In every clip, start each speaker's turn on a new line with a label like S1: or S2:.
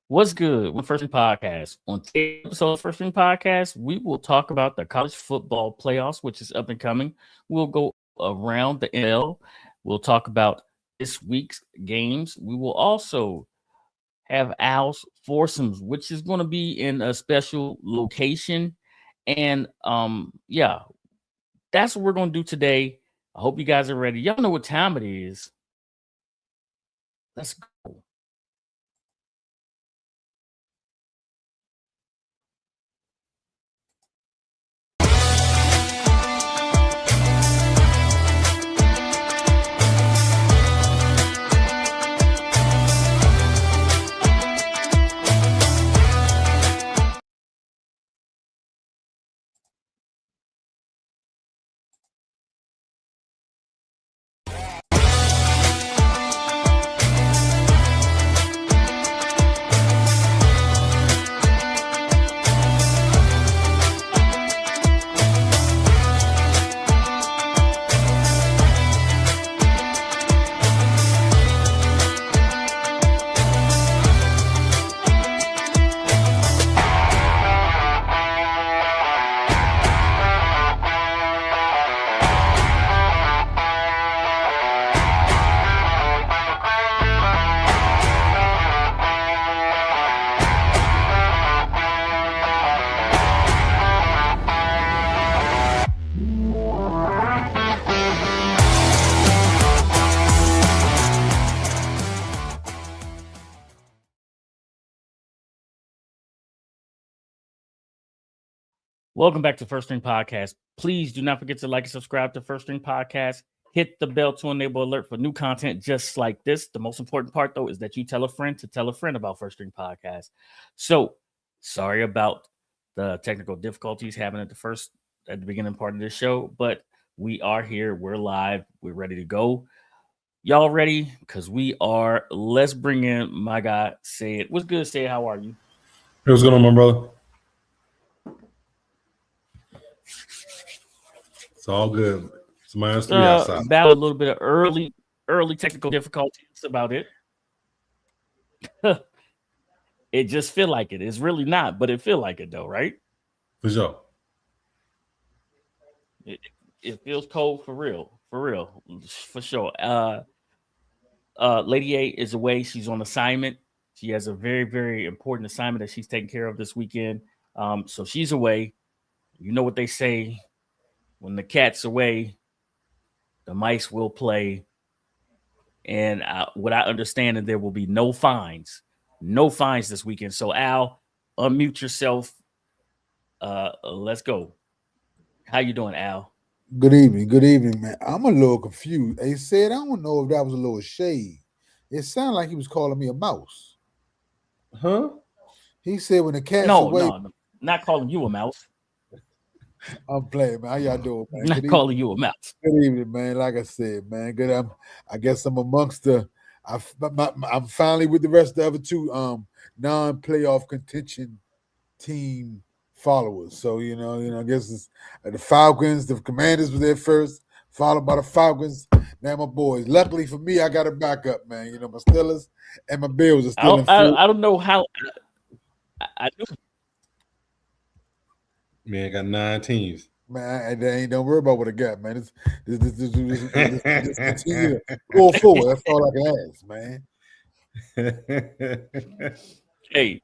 S1: What's good with First String Podcast? On today's episode of First String Podcast, we will talk about the college football playoffs, which is up and coming. We'll go around the NFL. We'll talk about this week's games. We will also have Al's foursomes, which is going to be in a special location. And yeah, that's what we're going to do today. I hope you guys are ready. Y'all know what time it is. Let's go. Welcome back to First String Podcast. Please do not forget to like and subscribe to First String Podcast. Hit the bell to enable alert for new content just like this. The most important part, though, is that you tell a friend to tell a friend about First String Podcast. So, sorry about the technical difficulties having at the beginning part of this show, but we are here. We're live. We're ready to go. Y'all ready? Because we are. Let's bring in my guy, Sayed. What's good, Sayed? How are you?
S2: Hey, what's going on, my brother? It's all good. It's -3 outside.
S1: About a little bit of early technical difficulties. That's about it. It just feel like it. It's really not, but it feel like it though, right?
S2: For sure.
S1: It feels cold for real, for sure. Lady A is away. She's on assignment. She has a very, very important assignment that she's taking care of this weekend. So she's away. You know what they say: when the cat's away, the mice will play. And what I understand, and there will be no fines this weekend. So Al, unmute yourself. Let's go. How you doing, Al?
S3: Good evening, man. I'm a little confused. He said, I don't know if that was a little shade. It sounded like he was calling me a mouse.
S2: Huh?
S3: He said when the cat's
S1: No,
S3: away.
S1: no, not calling you a mouse.
S3: I'm playing, man. How y'all doing, man?
S1: Not calling you a mouse.
S3: Good evening, man. Like I said, man. Good. I guess I'm amongst I'm finally with the rest of the other two non-playoff contention team followers. So I guess it's the Falcons, the Commanders were there first, followed by the Falcons. Now my boys. Luckily for me, I got a backup, man. My Steelers and my Bills are still in full.
S1: I don't know how. I do.
S2: Man, I got 9 teams.
S3: Man, don't worry about what I got, man. This continue to go forward. That's all I can ask, man.
S1: Hey,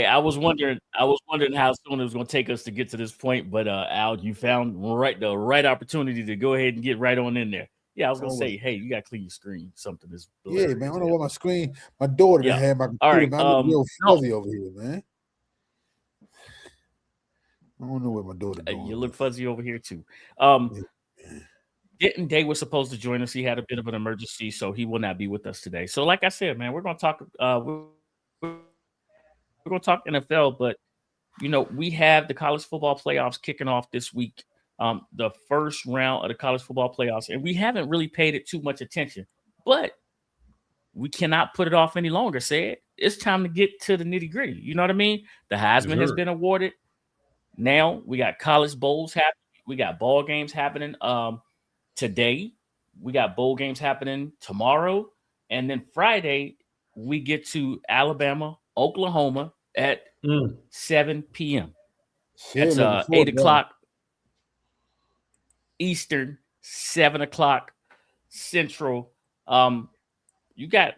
S1: I was wondering how soon it was going to take us to get to this point, but Al, you found the right opportunity to go ahead and get right on in there. Yeah, I was going to say, hey, you got to clean your screen. Something is.
S3: Yeah, man. I don't know what my screen. My daughter didn't have my computer.
S1: All right,
S3: man. I look real fuzzy over here, man. I don't know what my daughter doing.
S1: You look fuzzy over here too. Denton Day was supposed to join us. He had a bit of an emergency, so he will not be with us today. So, like I said, man, we're going to talk. We're going to talk NFL, but we have the college football playoffs kicking off this week. The first round of the college football playoffs, and we haven't really paid it too much attention, but we cannot put it off any longer. It's time to get to the nitty gritty. You know what I mean? The Heisman has been awarded. Now we got college bowls happening. We got ball games happening today. We got bowl games happening tomorrow. And then Friday, we get to Alabama, Oklahoma at 7 p.m.
S3: Shit,
S1: That's
S3: looking forward
S1: 8
S3: to that.
S1: o'clock Eastern, 7 o'clock Central. You got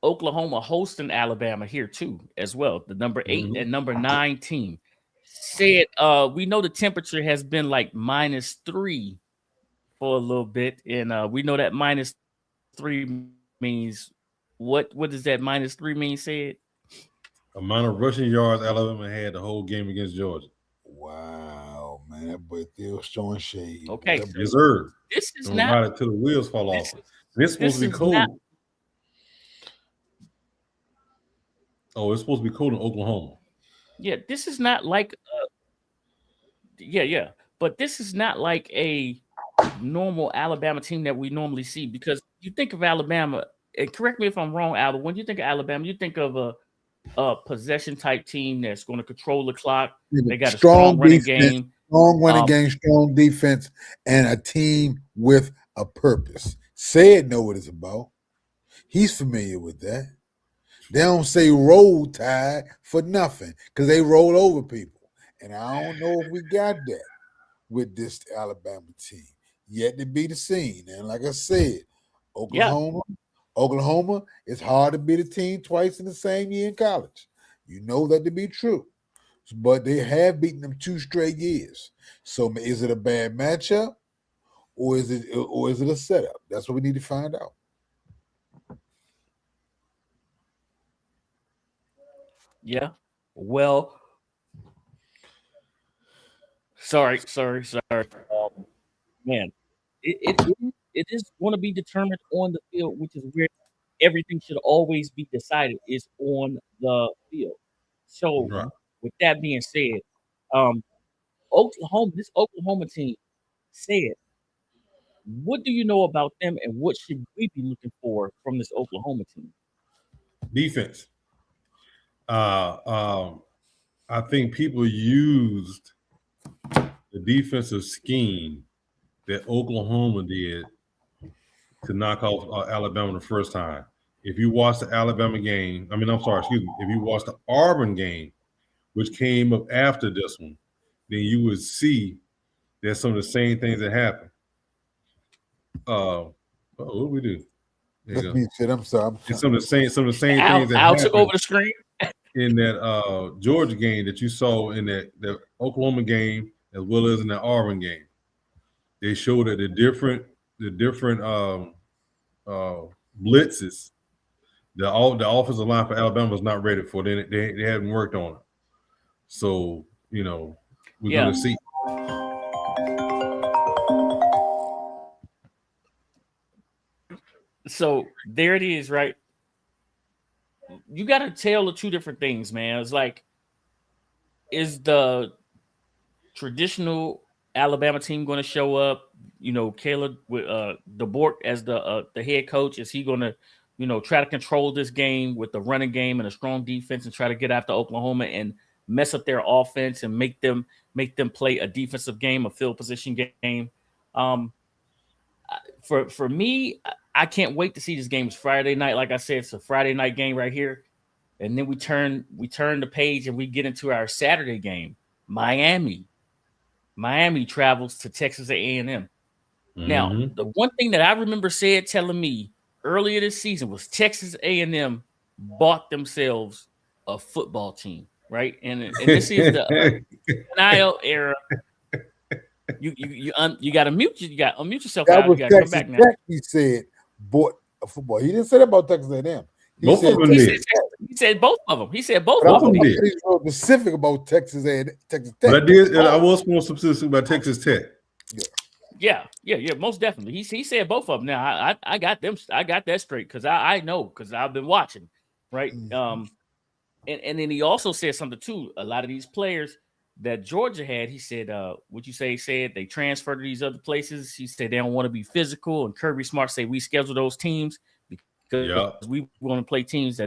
S1: Oklahoma hosting Alabama here too, as well. The number 8 and number 9 team. Said we know the temperature has been like -3 for a little bit, and we know that -3 means what does that -3 mean? Said
S2: amount of rushing yards Alabama had the whole game against Georgia.
S3: Wow, man, that boy still showing shade.
S1: Okay,
S3: Boy,
S1: so
S2: Yes, sir.
S1: this is
S2: Don't
S1: not
S2: ride it till the wheels fall off. It's supposed to be
S1: is
S2: cold.
S1: not-
S2: Oh, it's supposed to be cold in Oklahoma.
S1: yeah, this is not like but this is not like a normal Alabama team that we normally see, because you think of Alabama, and correct me if I'm wrong, Albert, when you think of Alabama, you think of a possession type team that's going to control the clock. They got a strong running game.
S3: Strong running game, strong defense, and a team with a purpose. Said know what it's about. He's familiar with that. They don't say roll tide for nothing because they roll over people. And I don't know if we got that with this Alabama team. Yet to be the seen. And like I said, Oklahoma, it's hard to beat a team twice in the same year in college. You know that to be true. But they have beaten them 2 straight years. So is it a bad matchup, or is it a setup? That's what we need to find out.
S1: Yeah. Well, sorry. Man, it is going to be determined on the field, which is where everything should always be decided, is on the field. So,
S2: Right.
S1: with that being said, this Oklahoma team said, what do you know about them, and what should we be looking for from this Oklahoma team?
S2: Defense. I think people used the defensive scheme that Oklahoma did to knock off Alabama the first time. If you watch the Alabama game, if you watch the Auburn game, which came up after this one, then you would see that some of the same things that happened. What do we do?
S3: That's me, shit. I'm sorry.
S2: Some of the same things that
S1: Al
S2: happened
S1: took over the screen
S2: in that Georgia game that you saw in the Oklahoma game, as well as in the Auburn game. They showed that the different blitzes, the offensive line for Alabama was not ready for. They hadn't worked on it. So, we're going to see.
S1: So there it is, right? You got to tell the 2 different things, man. It's like, is the traditional Alabama team going to show up? Caleb with DeBoer as the head coach, is he going to, try to control this game with the running game and a strong defense and try to get after Oklahoma and mess up their offense and make them play a defensive game, a field position game? For me, I can't wait to see this game. It's Friday night. Like I said, it's a Friday night game right here. And then we turn the page and we get into our Saturday game. Miami travels to Texas A&M. Mm-hmm. Now, the one thing that I remember telling me earlier this season was Texas A&M bought themselves a football team, right? And this is the NIL era. You got to unmute yourself.
S3: That
S1: out.
S3: was
S1: You got to come
S3: Texas
S1: back now.
S3: Tech, he said bought a football. He didn't say that about Texas A&M.
S2: He
S1: said both of them. He said both of them.
S3: He's real specific about Texas A&M, Texas Tech.
S2: But I was more specific about Texas Tech.
S1: Yeah, most definitely. He said both of them. Now I got them. I got that straight because I know, because I've been watching, right? Mm-hmm. And then he also said something too. A lot of these players that Georgia had, he said, he said they transferred to these other places. He said they don't want to be physical, and Kirby Smart said we schedule those teams because we want to play teams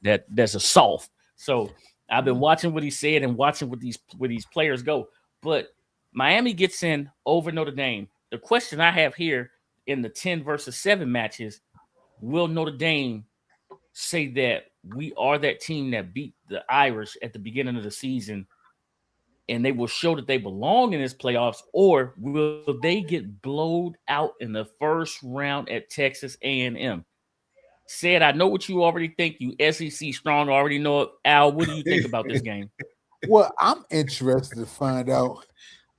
S1: that's a soft. So I've been watching what he said and watching where these players go. But Miami gets in over Notre Dame. The question I have here in the 10 versus 7 matches, will Notre Dame say that we are that team that beat the Irish at the beginning of the season, and they will show that they belong in this playoffs, or will they get blowed out in the first round at Texas A&M? Said, I know what you already think. You SEC strong already know it. Al, what do you think about this game?
S3: Well, I'm interested to find out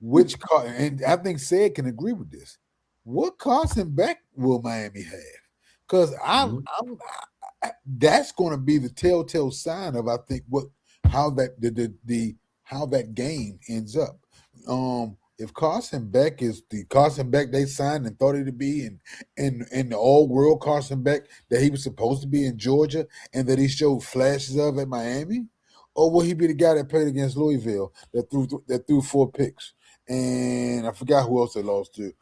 S3: which car, and I think Said can agree with this. What Carson Beck will Miami have? Because that's going to be the telltale sign of, I think, how that how that game ends up. If Carson Beck is the Carson Beck they signed and thought he'd be, and the all-world Carson Beck that he was supposed to be in Georgia, and that he showed flashes of at Miami, or will he be the guy that played against Louisville that threw 4 picks? And I forgot who else they lost to.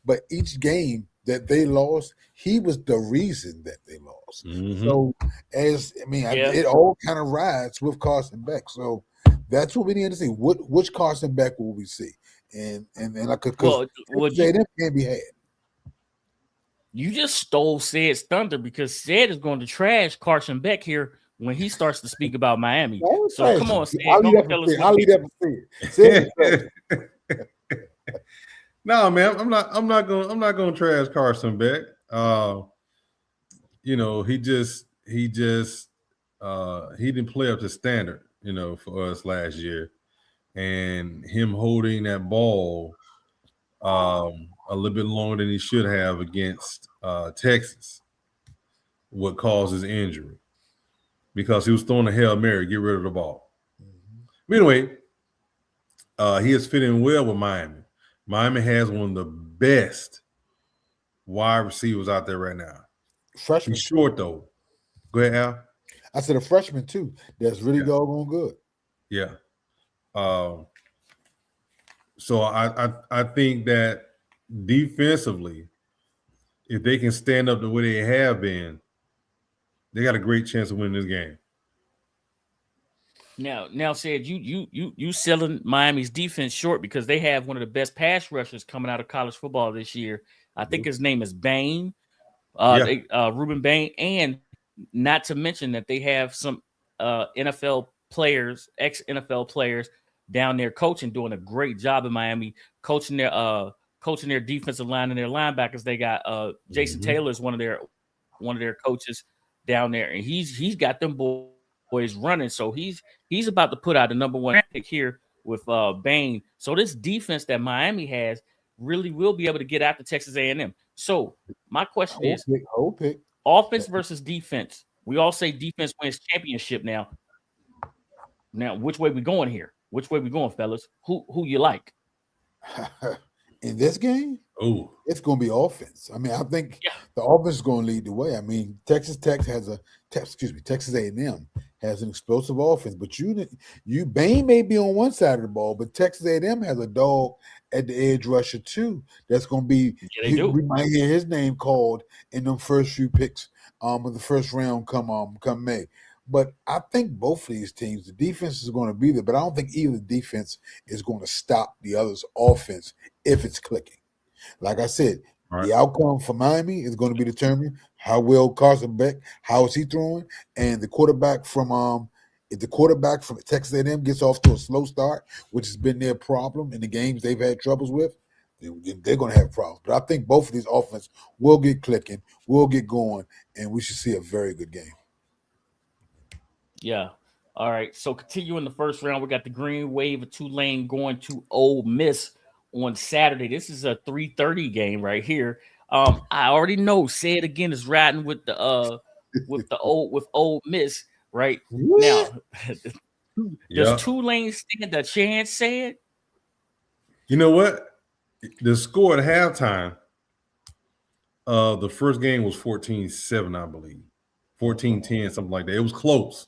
S3: But each game that they lost, he was the reason that they lost.
S2: Mm-hmm.
S3: So, it all kind of rides with Carson Beck. So that's what we need to see. Which Carson Beck will we see? And I could, because them can't be had.
S1: You just stole Said's thunder, because Said is going to trash Carson Beck here when he starts to speak about Miami. So come on, Said.
S3: I'll leave that for Said.
S2: No, man, I'm not gonna trash Carson Beck. He didn't play up to standard, for us last year, and him holding that ball a little bit longer than he should have against Texas, what caused his injury, because he was throwing a Hail Mary, get rid of the ball. But anyway, he is fitting well with Miami. Miami has one of the best wide receivers out there right now.
S3: Freshman.
S2: He's short, though. Go ahead, Al.
S3: I said a freshman, too. That's really doggone good.
S2: Yeah. So I think that defensively, if they can stand up the way they have been, they got a great chance of winning this game.
S1: Now, Said, you selling Miami's defense short, because they have one of the best pass rushers coming out of college football this year. I think his name is Bain, Ruben Bain, and not to mention that they have some NFL players, ex-NFL players down there coaching, doing a great job in Miami, coaching their defensive line and their linebackers. They got Jason Taylor is one of their coaches down there, and he's got them boys running. So he's about to put out the number 1 pick here with Bain. So this defense that Miami has really will be able to get after Texas A&M. So my question is, offense versus defense. We all say defense wins championship now. Now, which way we going here? Which way we going, fellas? Who you like?
S3: In this game?
S2: Oh,
S3: it's going to be offense. I mean, I think the offense is going to lead the way. I mean, Texas A&M has an explosive offense, but Bain may be on one side of the ball, but Texas A&M has a dog at the edge rusher too. That's going to be. We might hear his name called in them first few picks of the first round come May. But I think both of these teams, the defense is going to be there, but I don't think either defense is going to stop the other's offense if it's clicking. Like I said, the outcome for Miami is going to be determined how well Carson Beck, how is he throwing, and the quarterback from if the quarterback from Texas A&M gets off to a slow start, which has been their problem in the games they've had troubles with, they're going to have problems. But I think both of these offenses will get clicking, will get going, and we should see a very good game.
S1: Yeah. All right. So continuing the first round, we got the Green Wave of Tulane going to Ole Miss on Saturday. This is a 3:30 game right here. I already know. Say it again is riding with the Ole Miss right now. Does Tulane stand a chance? Say it.
S2: You know what? The score at halftime. The first game was 14-7, I believe. 14-10, something like that. It was close.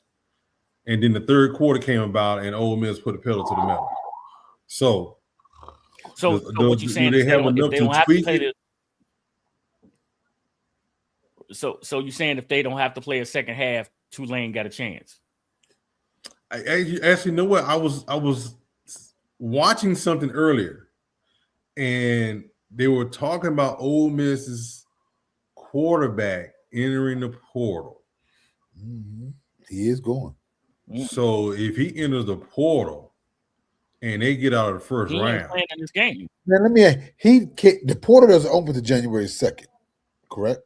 S2: And then the third quarter came about, and Ole Miss put the pedal to the metal. So
S1: what you saying?
S2: Do they have enough to tweak it?
S1: So you're saying if they don't have to play a second half, Tulane got a chance?
S2: I actually know what I was watching something earlier, and they were talking about Ole Miss's quarterback entering the portal.
S3: Mm-hmm. He is going.
S2: So if he enters the portal and they get out of the first
S1: He ain't
S2: round,
S1: playing in this game.
S3: Now let me ask, the portal doesn't open to January 2nd, correct?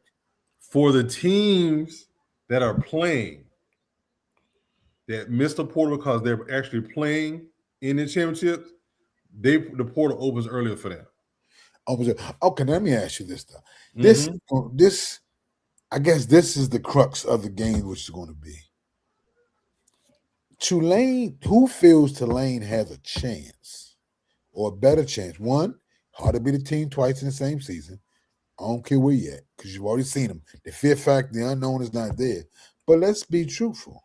S2: for the teams that are playing that missed the portal because they're actually playing in the championships, the portal opens earlier for them.
S3: Okay, let me ask you this though.
S2: Mm-hmm.
S3: This I guess this is the crux of the game, which is going to be Tulane. Who feels Tulane has a chance or a better chance? One, hard to beat a team twice in the same season. I don't care where you at because you've already seen them. The fear factor, the unknown is not there. But let's be truthful.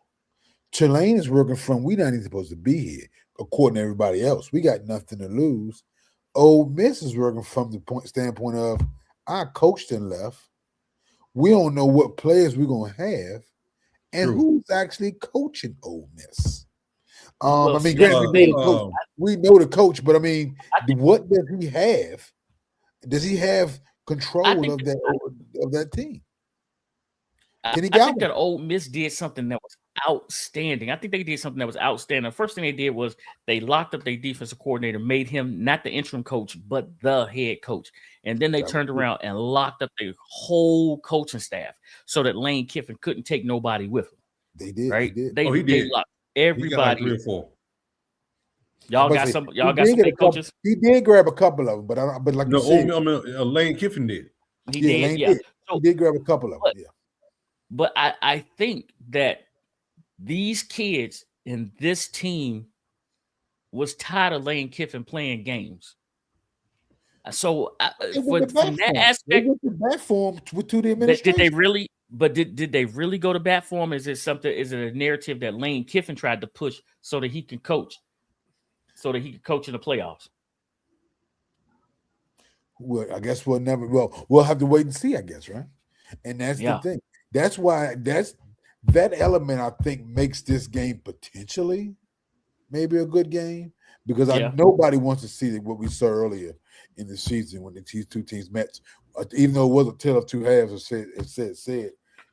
S3: Tulane is working from we're not even supposed to be here, according to everybody else. We got nothing to lose. Ole Miss is working from the standpoint of our coach done left. We don't know what players we're gonna have, and who's actually coaching Ole Miss.
S1: Well,
S3: I mean,
S1: see, that's
S3: granted,
S1: the thing.
S3: we know the coach, but I mean, what does he have? Does he have control of that team?
S1: I think that Ole Miss did something that was outstanding. I think they did something that was outstanding. The first thing they did was they locked up their defensive coordinator, made him not the interim coach, but the head coach. And then they turned around and locked up their whole coaching staff so that Lane Kiffin couldn't take nobody with him.
S3: They did.
S1: Right?
S3: He did.
S1: They locked everybody.
S2: He got like 3 or 4.
S1: Y'all got some fake coaches?
S3: He did grab a couple of them, but like you said,
S2: Lane Kiffin did.
S1: He did.
S3: Did. So, he did grab a couple of them. Yeah.
S1: But I think that these kids and this team was tired of Lane Kiffin playing games. So from that aspect,
S3: they went to bat for him with the administration.
S1: Did they really? But did they really go to bat for him? Is it something? Is it a narrative that Lane Kiffin tried to push so that he can coach, so that he could coach in the playoffs?
S3: Well, I guess we'll never. Well, we'll have to wait and see. I guess, right? And that's the thing. That's why that element I think makes this game potentially maybe a good game because nobody wants to see what we saw earlier in the season when these two teams met. Even though it was a tale of two halves, it said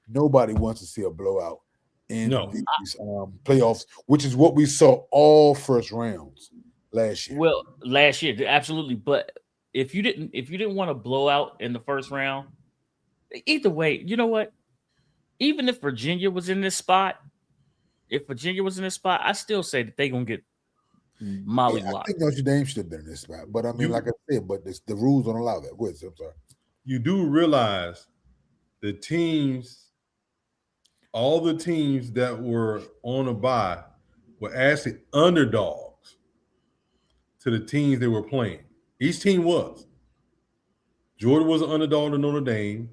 S3: nobody wants to see a blowout in these playoffs, which is what we saw all first rounds last year.
S1: Well, last year, absolutely. But if you didn't want to blow out in the first round, either way, you know what? Even if Virginia was in this spot, I still say that they're gonna get mollywopped.
S3: I think Notre Dame should have been in this spot, but I mean, like I said, but the rules don't allow that. Go ahead, I'm sorry.
S2: You do realize all the teams that were on a bye were actually underdogs to the teams they were playing. Each team was. Georgia was an underdog to Notre Dame.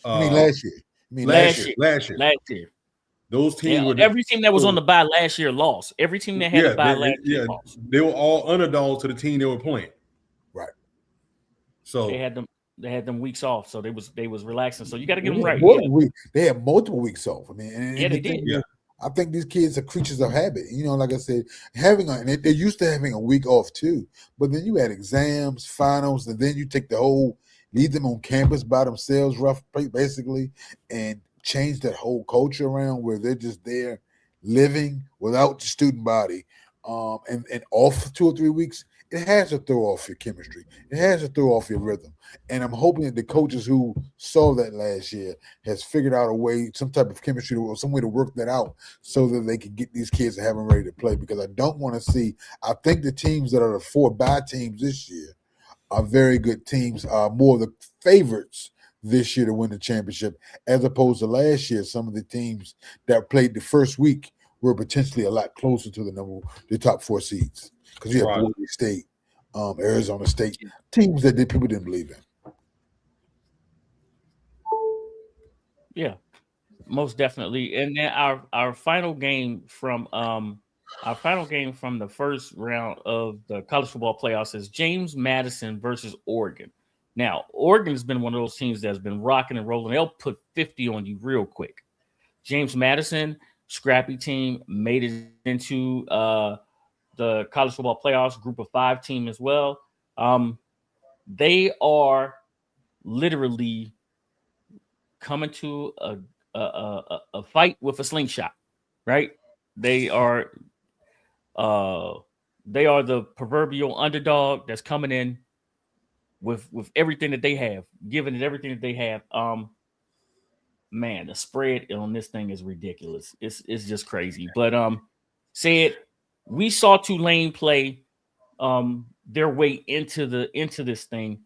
S3: I mean, last year.
S2: Last year. Those teams were
S1: every team that was on the bye last year lost. Every team that had a bye last year lost.
S2: They were all underdogs to the team they were playing.
S3: Right.
S2: So
S1: they had them weeks off, so they was relaxing. So you got to get them right.
S3: They had multiple weeks off. I mean,
S1: they did.
S3: I think these kids are creatures of habit. You know, like I said, they're used to having a week off too. But then you had exams, finals, and then you leave them on campus by themselves, basically, and change that whole culture around where they're just there living without the student body. And off for 2 or 3 weeks, it has to throw off your chemistry. It has to throw off your rhythm. And I'm hoping that the coaches who saw that last year has figured out a way, some type of chemistry or some way to work that out so that they can get these kids and have them ready to play. Because I don't want to see – I think the teams that are the 4 bye teams this year are very good teams, more of the favorites this year to win the championship, as opposed to last year. Some of the teams that played the first week were potentially a lot closer to the top 4 seeds because you have Boise State, Arizona State, teams that people didn't believe in.
S1: Yeah, most definitely. And then our final game from the first round of the college football playoffs is James Madison versus Oregon. Now, Oregon's been one of those teams that's been rocking and rolling. They'll put 50 on you real quick. James Madison, scrappy team, made it into the college football playoffs, group of 5 team as well. They are literally coming to a fight with a slingshot, right? They are the proverbial underdog that's coming in with everything that they have, giving it everything that they have. Man, the spread on this thing is ridiculous. It's just crazy. But said we saw Tulane play their way into this thing.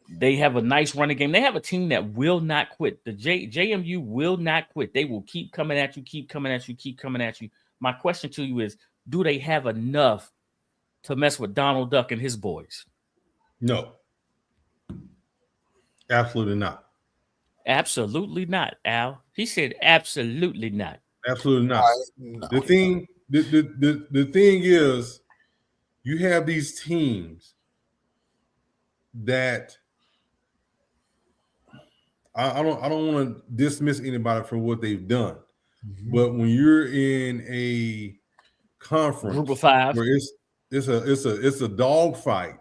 S1: They have a nice running game. They have a team that will not quit. The JMU will not quit. They will keep coming at you, keep coming at you, keep coming at you. My question to you is, do they have enough to mess with Donald Duck and his boys?
S2: No. Absolutely not.
S1: Absolutely not, Al. He said absolutely not.
S2: Absolutely not.
S3: No.
S2: The thing is, you have these teams that I don't want to dismiss anybody for what they've done, but when you're in a conference
S1: Group of five
S2: where it's a dog fight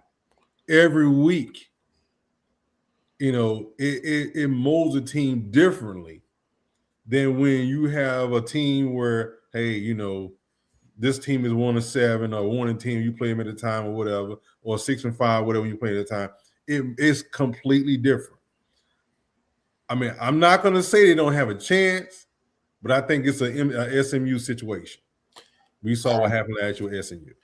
S2: every week, it molds a team differently than when you have a team where, hey, this team is 1-7 or 1-10, you play them at a time or whatever, or 6-5, whatever you play at a time. It's completely different. I mean, I'm not going to say they don't have a chance, but I think it's a SMU situation. We saw what happened last year with SMU.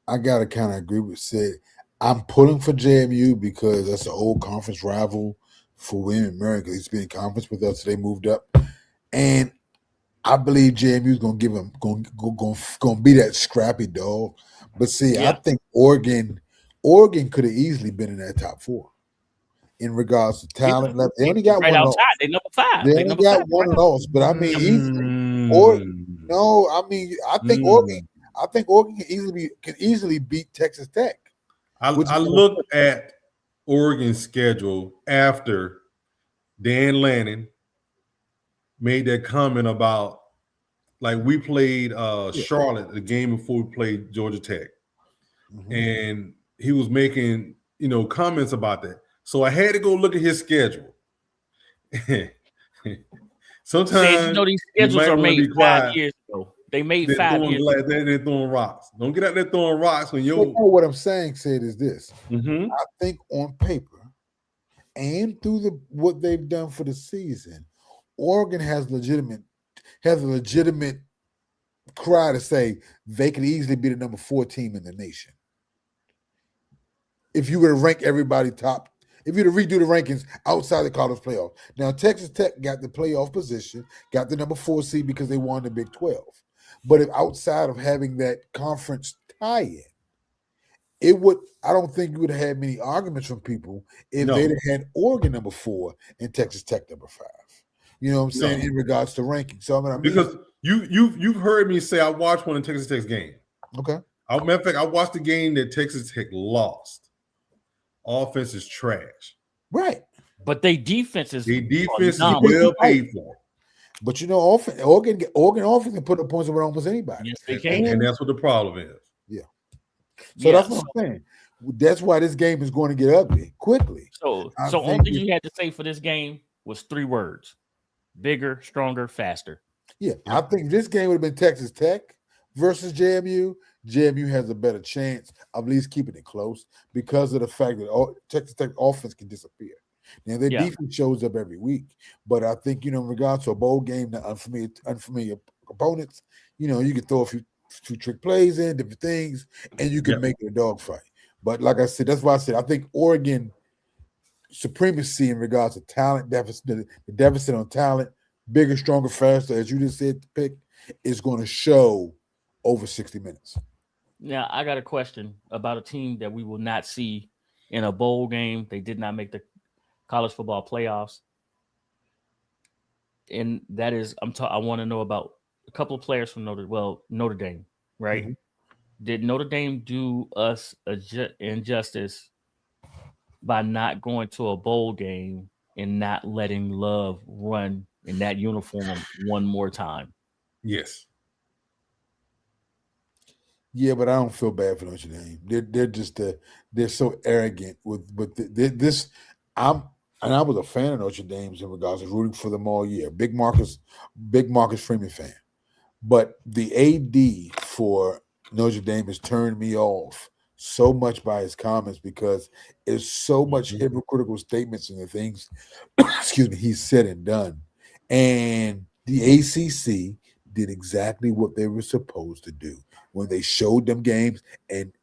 S3: I got to kind of agree with Sid. I'm pulling for JMU because that's an old conference rival for William & Mary because he's been in conference with us. So they moved up. And I believe JMU is going to give him, going to be that scrappy dog. But see, I think Oregon could have easily been in that top 4 in regards to talent. They only got
S1: right
S3: one
S1: outside.
S3: loss.
S1: They number 5.
S3: They only got one loss. But I mean, I think Oregon can easily beat Texas Tech.
S2: I looked at Oregon's schedule after Dan Lanning made that comment about, like, we played Charlotte the game before we played Georgia Tech. And he was making, comments about that. So I had to go look at his schedule. Sometimes
S1: these schedules are made 5 years ago. They made 5 years ago.
S2: They're throwing rocks. Don't get out there throwing rocks when you're.
S3: What I'm saying, Sid, is this. I think on paper and through what they've done for the season, Oregon has a legitimate cry to say they could easily be the number 4 team in the nation. If you were to rank everybody top, if you were to redo the rankings outside the college playoff. Now, Texas Tech got the playoff position, got the number 4 seed because they won the Big 12. But if outside of having that conference tie-in, I don't think you would have had many arguments from people if they'd have had Oregon number 4 and Texas Tech number 5. You know what I'm saying, in regards to rankings. So
S2: because you've heard me say I watched one of Texas Tech's game.
S3: Okay.
S2: Matter of fact, I watched the game that Texas Tech lost. Offense is trash.
S3: Right.
S1: But their defense is
S2: well paid for.
S3: But Oregon offense can put up points over almost anybody.
S1: Yes, they can.
S2: And that's what the problem is.
S3: Yeah. So that's what I'm saying. That's why this game is going to get ugly quickly.
S1: So only thing you had to say for this game was 3 words: bigger, stronger, faster.
S3: Yeah, I think this game would have been Texas Tech versus JMU. JMU has a better chance of at least keeping it close because of the fact that Texas Tech offense can disappear. Now, their defense shows up every week, but I think, in regards to a bowl game, the unfamiliar opponents, you can throw a few trick plays in, different things, and you can make it a dogfight. But like I said, that's why I said I think Oregon supremacy in regards to talent deficit, the deficit on talent, bigger, stronger, faster, as you just said, to pick, is going to show over 60 minutes.
S1: Now, I got a question about a team that we will not see in a bowl game. They did not make the college football playoffs. And that is, I want to know about a couple of players from Notre Dame, right? Mm-hmm. Did Notre Dame do us injustice by not going to a bowl game and not letting Love run in that uniform one more time?
S2: Yes.
S3: Yeah, but I don't feel bad for Notre Dame. They're just they're so arrogant with this. I'm and I was a fan of Notre Dame's in regards to rooting for them all year. Big Marcus Freeman fan. But the AD for Notre Dame has turned me off so much by his comments because there's so much hypocritical statements and the things, excuse me, he said and done. And the ACC did exactly what they were supposed to do when they showed them games and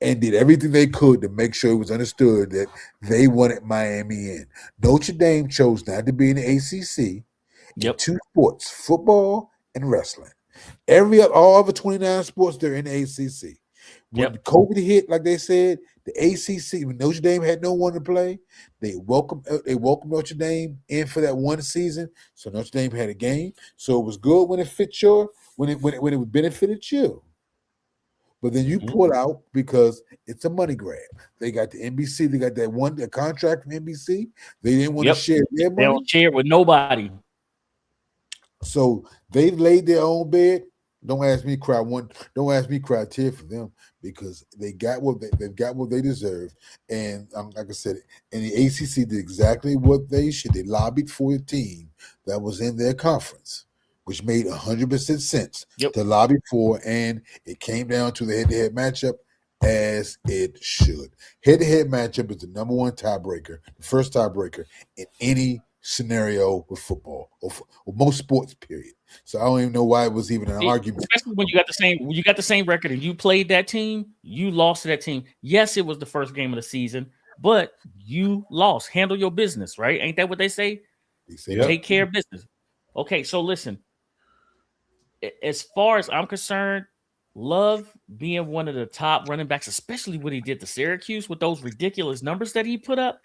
S3: did everything they could to make sure it was understood that they wanted Miami in. Notre Dame chose not to be in the ACC in two sports, football and wrestling. All other 29 sports, they're in the ACC. When COVID hit, like they said, the ACC, when Notre Dame had no one to play, they welcomed Notre Dame in for that one season. So Notre Dame had a game. So it was good when it fit when it benefited you. But then you pull out because it's a money grab. They got the NBC, they got that contract from NBC. They didn't want to share their money.
S1: They don't share it with nobody.
S3: So they laid their own bed. Don't ask me cry a tear for them because they got what they deserve. And like I said, and the ACC did exactly what they should. They lobbied for a team that was in their conference, which made 100% sense to lobby for, and it came down to the head-to-head matchup as it should. Head-to-head matchup is the number one tiebreaker, the first tiebreaker in any scenario with football or most sports, period. So I don't even know why it was even an argument.
S1: Especially when you got the same record and you played that team, you lost to that team. Yes, it was the first game of the season, but you lost. Handle your business, right? Ain't that what they say? Take care of business. Okay, so listen. As far as I'm concerned, Love being one of the top running backs, especially what he did to Syracuse with those ridiculous numbers that he put up,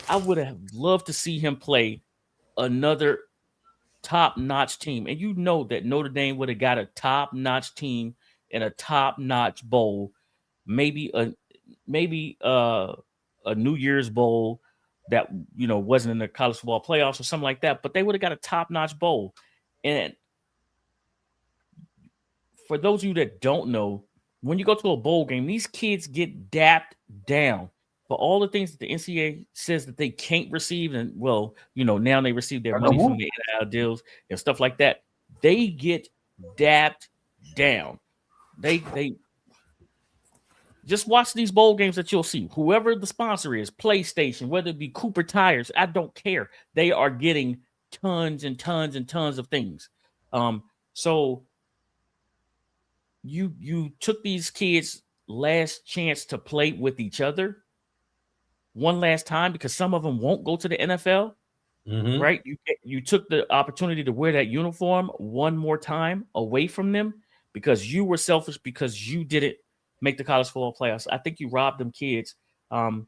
S1: I would have loved to see him play another top-notch team. And you know that Notre Dame would have got a top-notch team in a top-notch bowl, maybe a New Year's bowl that wasn't in the college football playoffs or something like that, but they would have got a top-notch bowl. And for those of you that don't know, when you go to a bowl game, these kids get dapped down for all the things that the NCAA says that they can't receive. And, now they receive their money from the NIL deals and stuff like that. They get dapped down. They just watch these bowl games that you'll see. Whoever the sponsor is, PlayStation, whether it be Cooper Tires, I don't care. They are getting tons and tons and tons of things. So you took these kids' last chance to play with each other one last time because some of them won't go to the NFL, right? You took the opportunity to wear that uniform one more time away from them because you were selfish because you didn't make the college football playoffs. I think you robbed them kids. I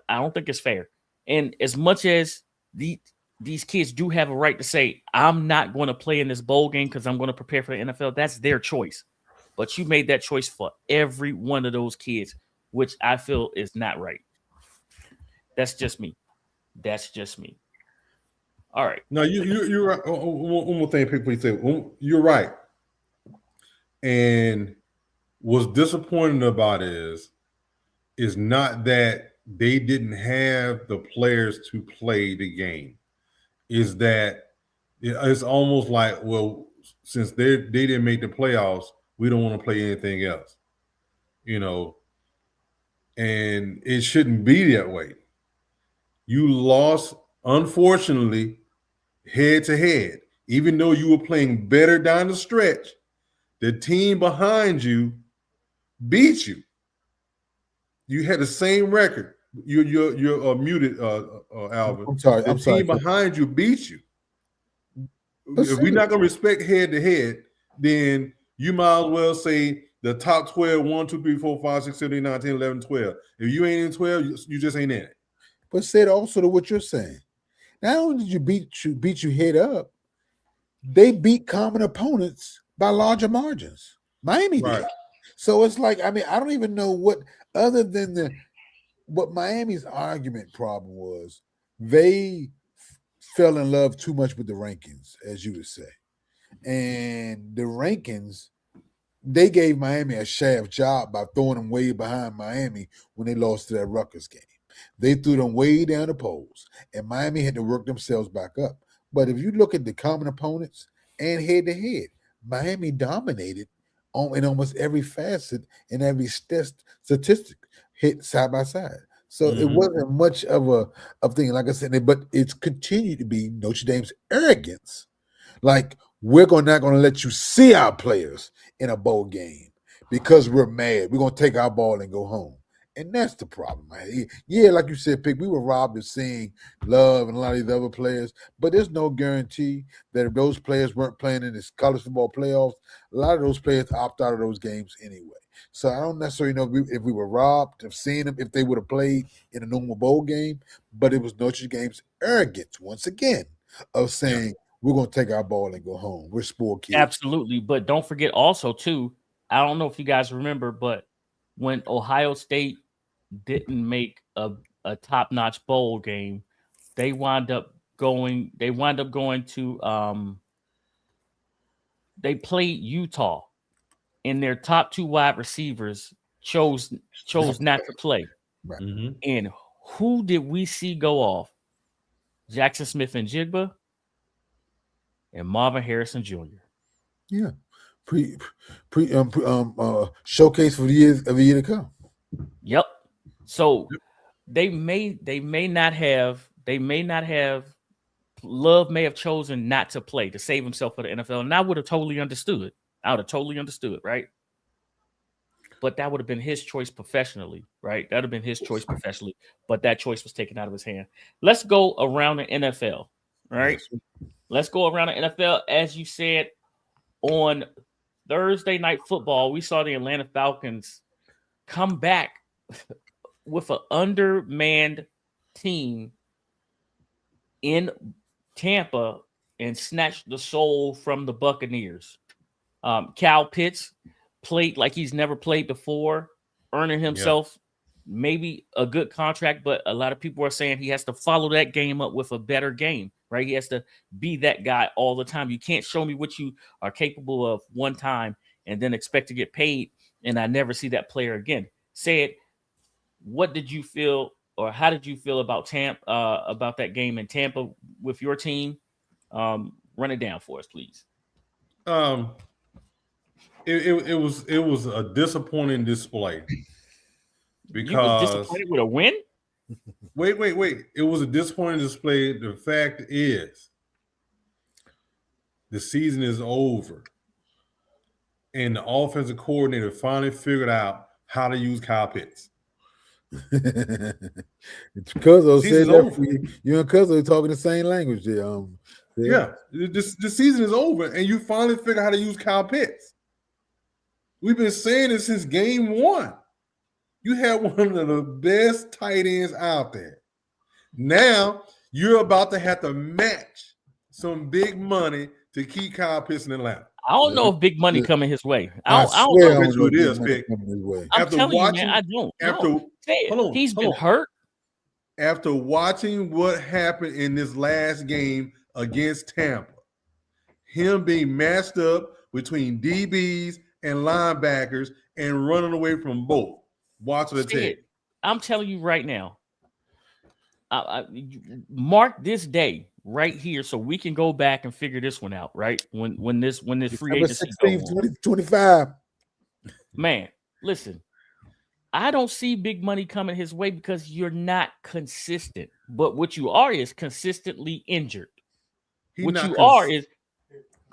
S1: don't think it's fair. And as much as these kids do have a right to say, I'm not going to play in this bowl game because I'm going to prepare for the NFL, that's their choice. But you made that choice for every one of those kids, which I feel is not right. That's just me. All right.
S2: No, you're right. One more thing, people say. You're right. And what's disappointing about it is not that they didn't have the players to play the game. Is that it's almost like, well, since they didn't make the playoffs, we don't want to play anything else. And it shouldn't be that way. You lost, unfortunately, head to head. Even though you were playing better down the stretch, the team behind you beat you. You had the same record. You're muted, Alvin.
S3: I'm sorry.
S2: The team behind you beat you. If we're not going to respect head to head, then you might as well say the top 12, 1, 2, 3, 4, 5, 6, 7, 8, 9, 10, 11, 12. If you ain't in 12, you just ain't in it.
S3: But said also to what you're saying. Not only did you beat you head up, they beat common opponents by larger margins. Miami did. So it's like, I don't even know what other than what Miami's argument problem was. They fell in love too much with the rankings, as you would say. And the rankings, they gave Miami a shaft job by throwing them way behind Miami when they lost to that Rutgers game. They threw them way down the poles, and Miami had to work themselves back up. But if you look at the common opponents and head to head, Miami dominated in almost every facet and every statistic hit side by side. So it wasn't much of a thing, like I said, but it's continued to be Notre Dame's arrogance. Like, we're not going to let you see our players in a bowl game because we're mad. We're going to take our ball and go home. And that's the problem, man. Yeah, like you said, Pick, we were robbed of seeing Love and a lot of these other players, but there's no guarantee that if those players weren't playing in this college football playoffs, a lot of those players opt out of those games anyway. So I don't necessarily know if we were robbed of seeing them, if they would have played in a normal bowl game, but it was Notre Dame's arrogance, once again, of saying, we're going to take our ball and go home. We're spoiled kids.
S1: Absolutely. But don't forget also, too, I don't know if you guys remember, but when Ohio State didn't make a top-notch bowl game, they wound up going to they played Utah, and their top two wide receivers chose not to play.
S3: Right.
S1: And who did we see go off? Jackson Smith and Jigba and Marvin Harrison Jr.
S3: Yeah. Showcase for the year to come.
S1: Yep. So they may not have Love may have chosen not to play to save himself for the NFL, and I would have totally understood. Right? But that would have been his choice professionally, right? That would have been his choice professionally, but that choice was taken out of his hand. Let's go around the NFL, right? Let's go around the NFL. As you said, on Thursday Night Football, we saw the Atlanta Falcons come back with an undermanned team in Tampa and snatch the soul from the Buccaneers. Kyle Pitts played like he's never played before, earning himself maybe a good contract, but a lot of people are saying he has to follow that game up with a better game, right? He has to be that guy all the time. You can't show me what you are capable of one time and then expect to get paid, and I never see that player again. Said, what did you feel, or how did you feel about about that game in Tampa with your team? Run it down for us, please.
S2: It was a disappointing display because
S1: you was disappointed with a win.
S2: Wait! It was a disappointing display. The fact is, the season is over, and the offensive coordinator finally figured out how to use Kyle Pitts.
S3: It's Cuzzo said that you and Cuzzo are talking the same language there.
S2: The season is over, and you finally figure out how to use Kyle Pitts. We've been saying it since game one. You had one of the best tight ends out there. Now you're about to have to match some big money to keep Kyle Pitts in Atlanta.
S1: I don't know if big money coming his way.
S3: I don't know
S2: who it is, Pick.
S1: I'm telling you, man, I don't. He's been hurt.
S2: After watching what happened in this last game against Tampa, him being matched up between DBs and linebackers and running away from both. Watch the tape.
S1: I'm telling you right now. Mark this day right here so we can go back and figure this one out, right? When this free agency
S3: 2025.
S1: Man, listen. I don't see big money coming his way because you're not consistent. But what you are is consistently injured.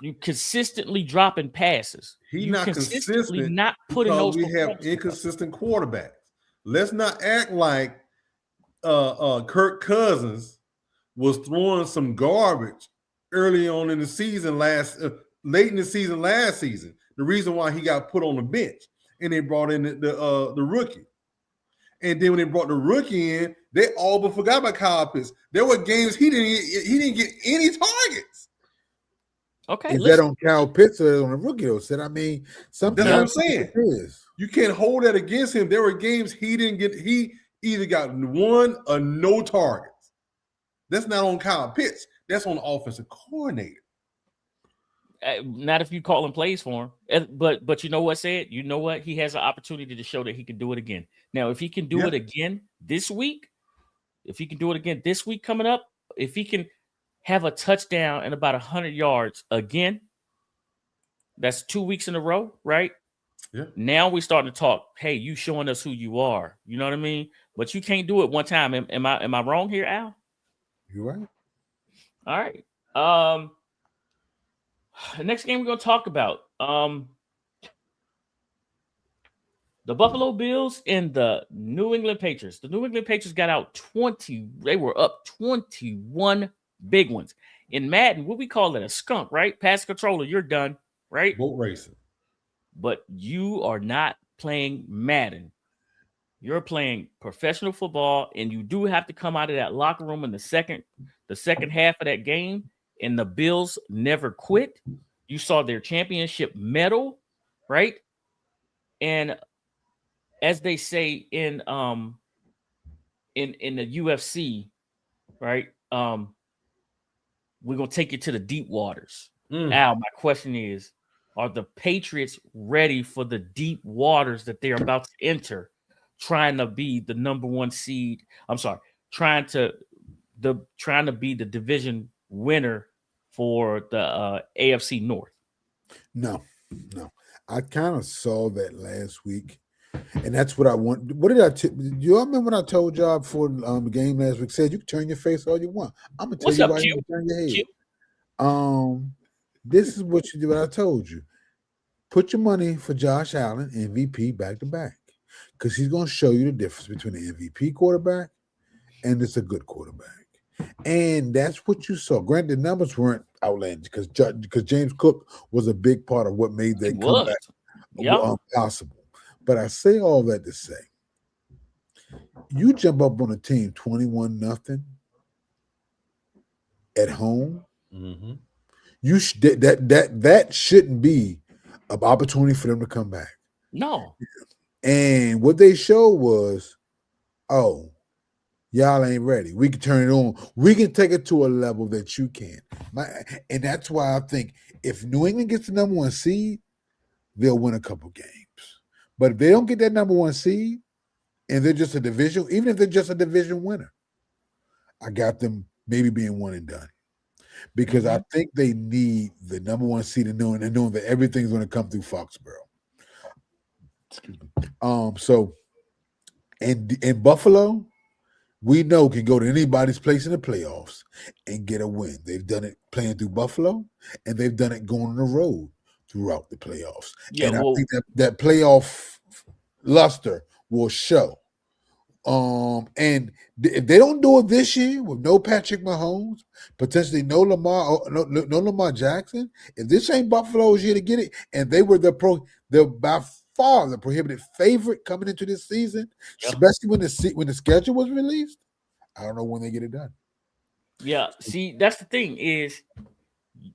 S1: You consistently dropping passes.
S2: He's not consistently
S1: not putting those.
S2: We have inconsistent quarterbacks. Let's not act like Kirk Cousins was throwing some garbage early on in the season late in the season last season. The reason why he got put on the bench and they brought in the rookie. And then when they brought the rookie in, they all but forgot about Kyle Pitts. There were games he didn't get any targets.
S1: Okay,
S3: is that on Kyle Pitts or on the rookie? Though, said I mean, sometimes
S2: that's what I'm saying. You can't hold that against him. There were games he didn't get. He either got one or no targets. That's not on Kyle Pitts. That's on the offensive coordinator.
S1: Not if you call him plays for him. But you know what, said? You know what? He has an opportunity to show that he can do it again. Now, if he can do it again this week, if he can do it again this week coming up, if he can have a touchdown and about 100 yards again, that's 2 weeks in a row, right?
S2: Yeah.
S1: Now we're starting to talk. Hey, you showing us who you are. You know what I mean? But you can't do it one time. Am I wrong here, Al?
S3: You're right.
S1: All right. The next game we're gonna talk about. The Buffalo Bills and the New England Patriots. The New England Patriots got out 20. They were up 21 big ones. In Madden, what we call it, a skunk, right? Pass controller, you're done, right?
S2: Boat racing.
S1: But you are not playing Madden. You're playing professional football, and you do have to come out of that locker room in the second half of that game. And the Bills never quit. You saw their championship medal, right? And as they say in the UFC, right? We're gonna take you to the deep waters. Al, my question is, are the Patriots ready for the deep waters that they're about to enter, trying to be the number one seed? I'm sorry, trying to be the division winner for the AFC North.
S3: No. I kind of saw that last week, and that's what I want. What did I? Do you all remember when I told y'all before the game last week? Said you can turn your face all you want. I'm gonna tell
S1: What's
S3: you
S1: up,
S3: why
S1: Q?
S3: you can turn your head.
S1: Q?
S3: This is what you do. What I told you. Put your money for Josh Allen, MVP, back to back, because he's gonna show you the difference between an MVP quarterback and it's a good quarterback. And that's what you saw. Granted, the numbers weren't outlandish because James Cook was a big part of what made that comeback possible. But I say all that to say, you jump up on a team 21-0 at home.
S2: Mm-hmm.
S3: That shouldn't be an opportunity for them to come back.
S1: No.
S3: And what they showed was, oh, y'all ain't ready. We can turn it on. We can take it to a level that you can. And that's why I think if New England gets the number one seed, they'll win a couple games. But if they don't get that number one seed and they're just a division, even if they're just a division winner, I got them maybe being one and done. Because I think they need the number one seed and knowing that everything's going to come through Foxborough. Excuse me. So in Buffalo, we know can go to anybody's place in the playoffs and get a win. They've done it playing through Buffalo, and they've done it going on the road throughout the playoffs. Yeah, and I think that playoff luster will show. And if they don't do it this year with no Patrick Mahomes, potentially no Lamar Jackson, if this ain't Buffalo's year to get it, and they were they're by far the prohibited favorite coming into this season, especially when the schedule was released, I don't know when they get it done.
S1: Yeah, see, that's the thing is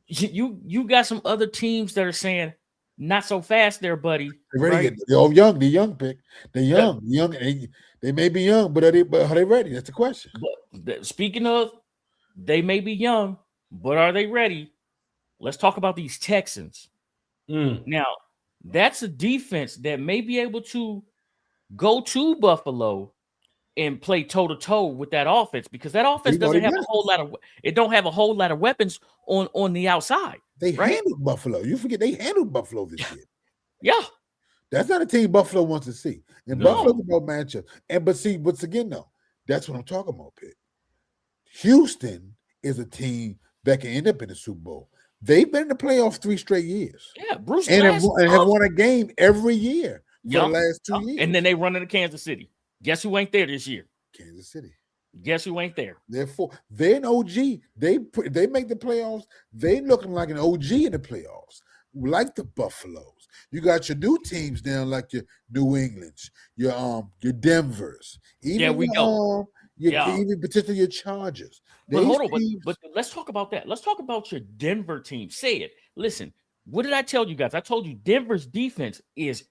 S1: you got some other teams that are saying not so fast there, buddy.
S3: Right? They're all young. They're young, pick. They're young. Yeah. They may be young, but are they ready? That's the question.
S1: But speaking of, they may be young, but are they ready? Let's talk about these Texans. Now, that's a defense that may be able to go to Buffalo and play toe-to-toe with that offense, because that offense doesn't have a whole lot of weapons on the outside.
S3: They handled Buffalo. You forget they handled Buffalo this year.
S1: Yeah.
S3: That's not a team Buffalo wants to see. And Buffalo's about matchup. But again, though, that's what I'm talking about, Pitt. Houston is a team that can end up in the Super Bowl. They've been in the playoffs 3 straight years.
S1: Yeah, Bruce
S3: and have won a game every year for the last 2 years.
S1: And then they run into Kansas City. Guess who ain't there this year?
S3: Kansas City.
S1: Guess who ain't there?
S3: They're an OG. They make the playoffs. They looking like an OG in the playoffs, like the Buffaloes. You got your new teams down, like your New Englands, your Denvers. Even even potentially your Chargers.
S1: But hold on, but let's talk about that. Let's talk about your Denver team. Say it. Listen, what did I tell you guys? I told you Denver's defense is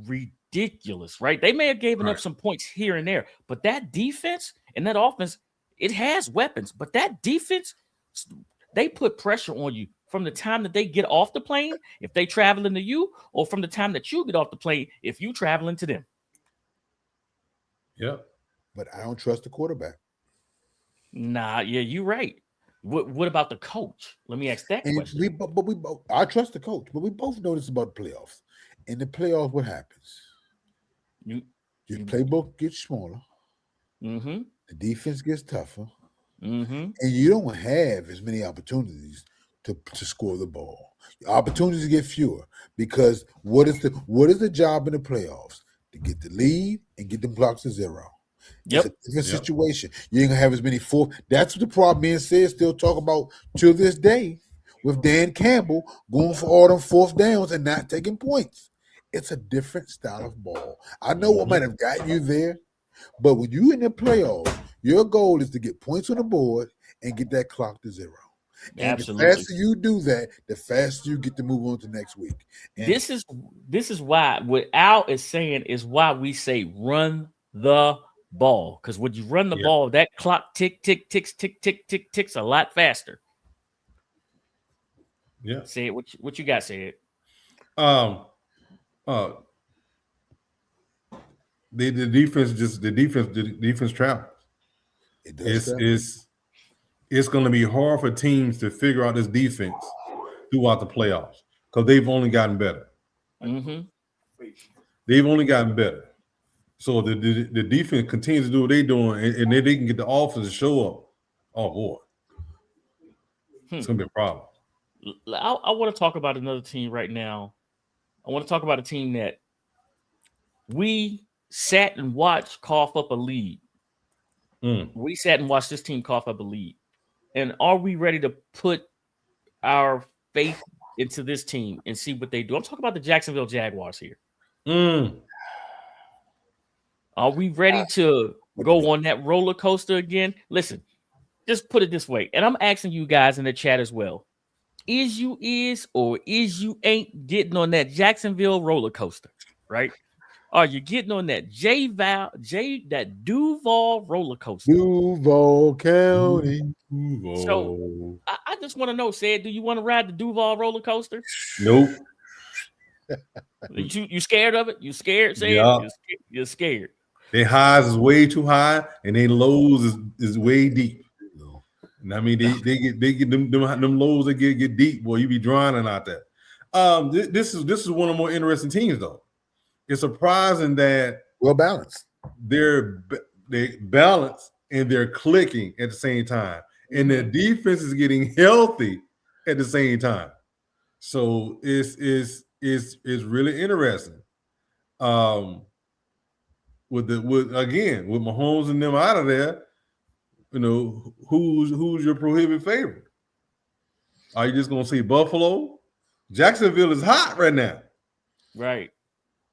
S1: ridiculous, right? They may have given up some points here and there, but that defense and that offense, it has weapons. But that defense, they put pressure on you from the time that they get off the plane, if they traveling to you, or from the time that you get off the plane, if you traveling to them.
S2: Yep.
S3: But I don't trust the quarterback.
S1: Nah, yeah, you're right. What about the coach? Let me ask that
S3: And
S1: question.
S3: we both, I trust the coach, but we both know this about the playoffs. In the playoffs, what happens?
S1: You,
S3: Your
S1: you,
S3: playbook gets smaller,
S1: mm-hmm,
S3: the defense gets tougher,
S1: mm-hmm.
S3: and you don't have as many opportunities to score the ball. Your opportunities get fewer because what is the job in the playoffs? To get the lead and get them blocks to zero. It's a
S1: Yep.
S3: different
S2: Yep.
S3: situation. You ain't gonna have as many four. That's what the problem me and Sid still talk about to this day with Dan Campbell going for all them fourth downs and not taking points. It's a different style of ball. I know what might have got you there, but when you in the playoffs, your goal is to get points on the board and get that clock to zero. And the
S1: Absolutely.
S3: faster you do that, the faster you get to move on to next week. And
S1: This is why what Al is saying is why we say run the ball. Because when you run the
S2: Yep.
S1: ball, that clock tick, tick, ticks, tick, tick, tick, ticks a lot faster.
S2: Yeah.
S1: Say it. What you got? Say it.
S2: Um. The defense travels.
S3: it does that.
S2: It's going to be hard for teams to figure out this defense throughout the playoffs because they've only gotten better.
S1: Mm-hmm.
S2: They've only gotten better. So the defense continues to do what they're doing, and then they can get the offense to show up. Oh boy, it's gonna be a problem.
S1: I want to talk about another team right now. I want to talk about a team that we sat and watched cough up a lead. We sat and watched this team cough up a lead. And are we ready to put our faith into this team and see what they do? I'm talking about the Jacksonville Jaguars here. Are we ready to go on that roller coaster again? Listen, just put it this way. And I'm asking you guys in the chat as well. Is you ain't getting on that Jacksonville roller coaster, right? Are you getting on that that Duval roller coaster?
S3: Duval County.
S1: So I just want to know, Sid, do you want to ride the Duval roller coaster?
S2: Nope.
S1: You scared of it? You scared, Sid?
S2: Yeah.
S1: You're scared.
S2: Their highs is way too high, and their lows is way deep. And I mean, they get them lows that get deep. Boy, you be drowning out there. This is one of the more interesting teams, though. It's surprising that
S3: well balanced.
S2: They're balanced and they're clicking at the same time, and their defense is getting healthy at the same time. So it's really interesting. With Mahomes and them out of there, you know, who's your prohibited favorite? Are you just gonna say Buffalo? Jacksonville is hot right now.
S1: Right.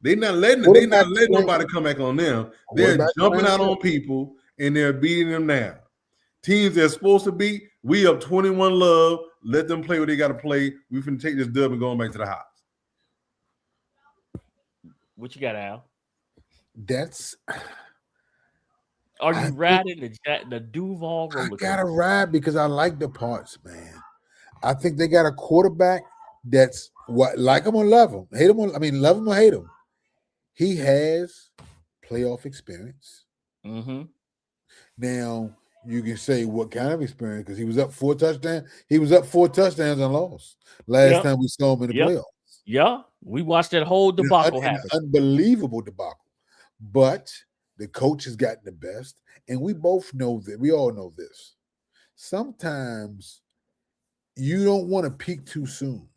S2: They're not letting nobody come back on them. They're jumping out on people and they're beating them now. Teams they're supposed to beat, we up 21-love. Let them play what they got to play. We finna take this dub and going back to the house.
S1: What you got, Al? Are you riding the Duval roller coaster?
S3: I gotta ride because I like the parts, man. I think they got a quarterback that's like him or love him. Love him or hate him. He has playoff experience. Now you can say what kind of experience because he was up 4 touchdowns. He was up 4 touchdowns and lost last time we saw him in the playoffs.
S1: Yeah, we watched that whole debacle happen.
S3: Unbelievable debacle. But the coach has gotten the best, and we both know that. We all know this. Sometimes you don't want to peak too soon.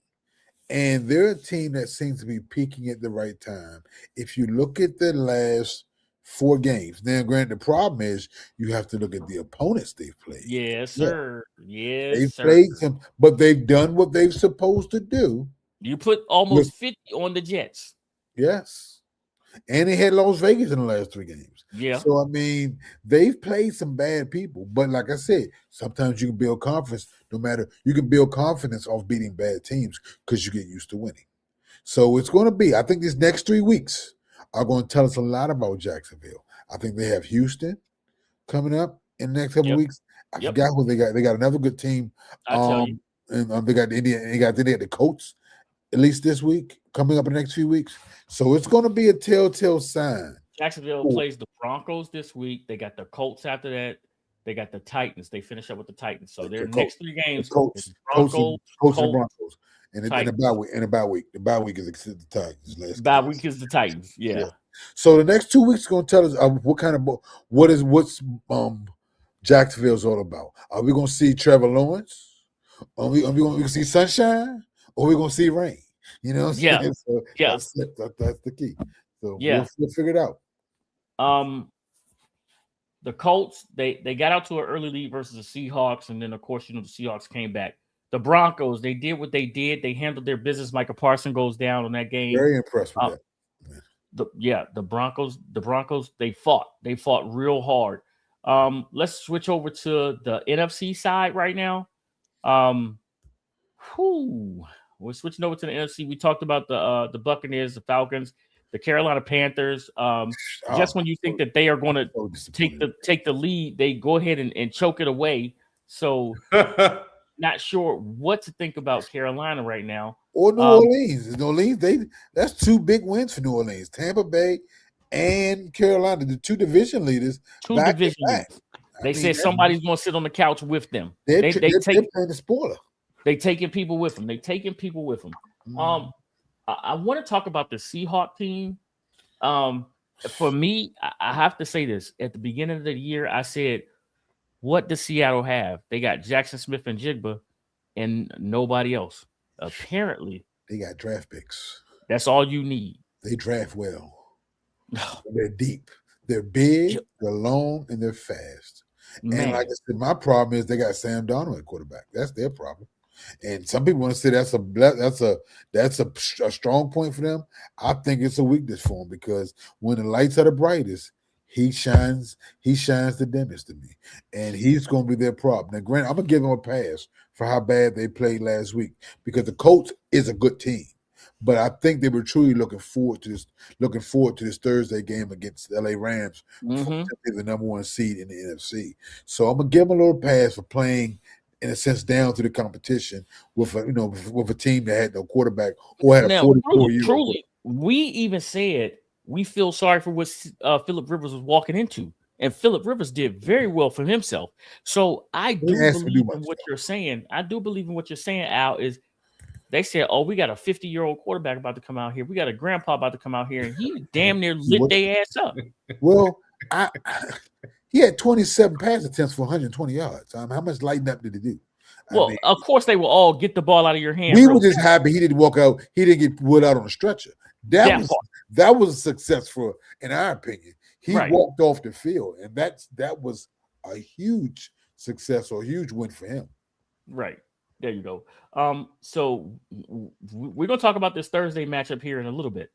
S3: And they're a team that seems to be peaking at the right time. If you look at the last 4 games, now granted, the problem is you have to look at the opponents they've played.
S1: Yes, sir. Yes,
S3: they've
S1: sir.
S3: played some, but they've done what they've supposed to do.
S1: You put almost 50 on the Jets.
S3: Yes. And they had Las Vegas in the last 3 games.
S1: Yeah.
S3: So, I mean, they've played some bad people. But like I said, sometimes you can build confidence you can build confidence off beating bad teams because you get used to winning. So it's going to be, I think these next 3 weeks are going to tell us a lot about Jacksonville. I think they have Houston coming up in the next couple of weeks. I forgot who they got. They got another good team.
S1: I'll tell you.
S3: And they got India, and they got the Colts at least this week, coming up in the next few weeks. So it's going to be a telltale sign.
S1: Jacksonville plays the Broncos this week. They got the Colts after that. They got the Titans. They finish up with the Titans. So their
S3: The
S1: next 3 games
S3: Colts,
S1: is
S3: Colts,
S1: Broncos,
S3: and the
S1: Colts,
S3: Broncos, and the
S1: Titans.
S3: bye week. And the bye week. The bye week is the Titans. Last
S1: Bye
S3: game.
S1: week is the Titans. Yeah.
S3: So the next 2 weeks going to tell us what's Jacksonville's all about. Are we going to see Trevor Lawrence? Are we going to see sunshine? Or are we going to see rain? You know what I'm
S1: Yeah.
S3: saying? So
S1: Yeah.
S3: that's it. That's the key. So
S1: Yeah.
S3: we'll figure it out.
S1: The Colts, they got out to an early lead versus the Seahawks, and then of course, the Seahawks came back. The Broncos, they did what they did. They handled their business. Micah Parsons goes down on that game.
S3: Very impressed with that.
S1: The Broncos, they fought real hard. Let's switch over to the NFC side right now. We're switching over to the NFC. We talked about the Buccaneers, the Falcons, the Carolina Panthers. Just when you think that they are going to take the lead, they go ahead and choke it away. So not sure what to think about Carolina right now.
S3: Or New Orleans. New Orleans, that's 2 big wins for New Orleans. Tampa Bay and Carolina, the 2 division leaders.
S1: They said somebody's going to sit on the couch with them.
S3: They're playing the spoiler.
S1: They taking people with them. I want to talk about the Seahawks team. For me, I have to say this. At the beginning of the year, I said, what does Seattle have? They got Jackson Smith and Jigba and nobody else. Apparently,
S3: they got draft picks.
S1: That's all you need.
S3: They draft well. They're deep. They're big, they're long, and they're fast. Man. And like I said, my problem is they got Sam Darnold at quarterback. That's their problem. And some people want to say that's a strong point for them. I think it's a weakness for them because when the lights are the brightest, he shines the dimmest to me. And he's going to be their problem. Now, granted, I'm going to give him a pass for how bad they played last week because the Colts is a good team. But I think they were truly looking forward to this Thursday game against the LA Rams, for the number 1 seed in the NFC. So I'm gonna give them a little pass for playing, in a sense, down to the competition with a team that had no quarterback or had a 44-year-old.
S1: Truly, we even said we feel sorry for what Phillip Rivers was walking into, and Phillip Rivers did very well for himself. So I do believe in what you're saying. I do believe in what you're saying, Al. Is they said, "Oh, we got a 50-year-old quarterback about to come out here. We got a grandpa about to come out here, and he damn near lit their ass up."
S3: Well, he had 27 pass attempts for 120 yards. How much lighting up did he do?
S1: Of course, they will all get the ball out of your hand.
S3: We were just happy he didn't walk out. He didn't get put out on a stretcher. That was a success in our opinion. He walked off the field, and that was a huge success or a huge win for him.
S1: Right. There you go. So we're going to talk about this Thursday matchup here in a little bit.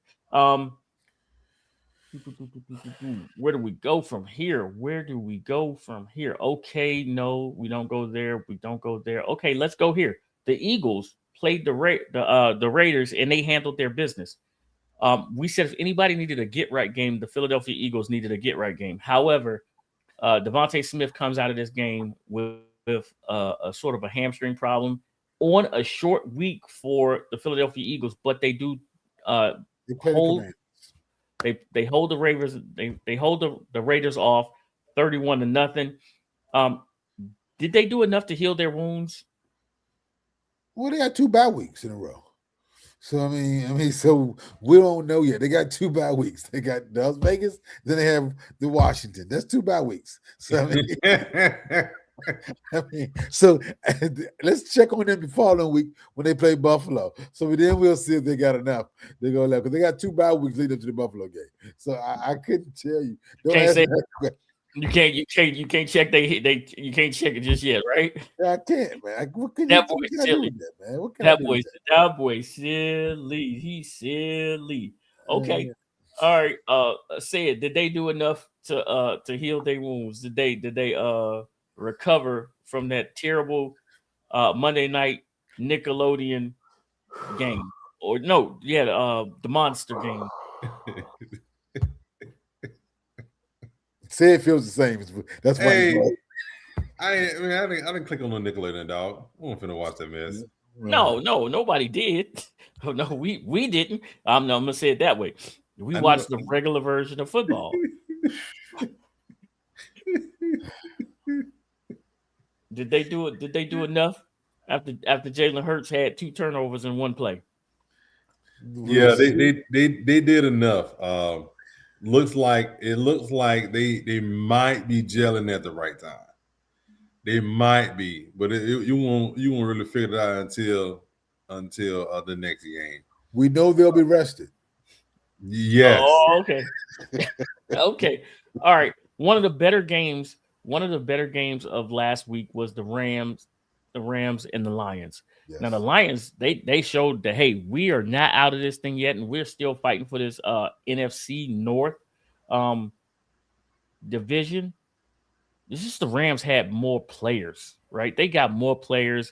S1: Where do we go from here? Okay, no, we don't go there. Okay, let's go here. The Eagles played the Raiders, and they handled their business. We said if anybody needed a get-right game, the Philadelphia Eagles needed a get-right game. However, Devontae Smith comes out of this game with a sort of a hamstring problem on a short week for the Philadelphia Eagles, but they do hold the Raiders. They hold the Raiders off 31-0. Did they do enough to heal their wounds?
S3: Well, they got 2 bye weeks in a row. So I mean, so we don't know yet. They got 2 bye weeks. They got Las Vegas, then they have the Washington. That's 2 bye weeks. So so let's check on them the following week when they play Buffalo. So then we'll see if they got enough. They go left because they got 2 bye weeks leading up to the Buffalo game. So I couldn't tell you.
S1: You can't check you can't check it just yet, right?
S3: I can't, man.
S1: That boy's silly. That boy silly. He's silly. Okay. All right. Say it. Did they do enough to heal their wounds? Did they recover from that terrible Monday night Nickelodeon game? Or no, the monster game.
S3: Say it feels the same. That's why.
S2: Hey, I didn't click on the Nickelodeon, dog. I wasn't finna watch that mess.
S1: No, nobody did. No, we didn't. I'm gonna say it that way. We watched the regular version of football. Did they do it? Did they do enough after Jalen Hurts had 2 turnovers in one play?
S2: Yeah, they did enough. Looks like they might be gelling at the right time. They might be, but you won't really figure it out until the next game.
S3: We know they'll be rested.
S2: Yes.
S1: Oh, okay. Okay. All right. One of the better games of last week was the Rams and the Lions.
S3: Yes.
S1: Now the Lions, they showed that, hey, we are not out of this thing yet, and we're still fighting for this NFC North division. It's just the Rams had more players, right? They got more players,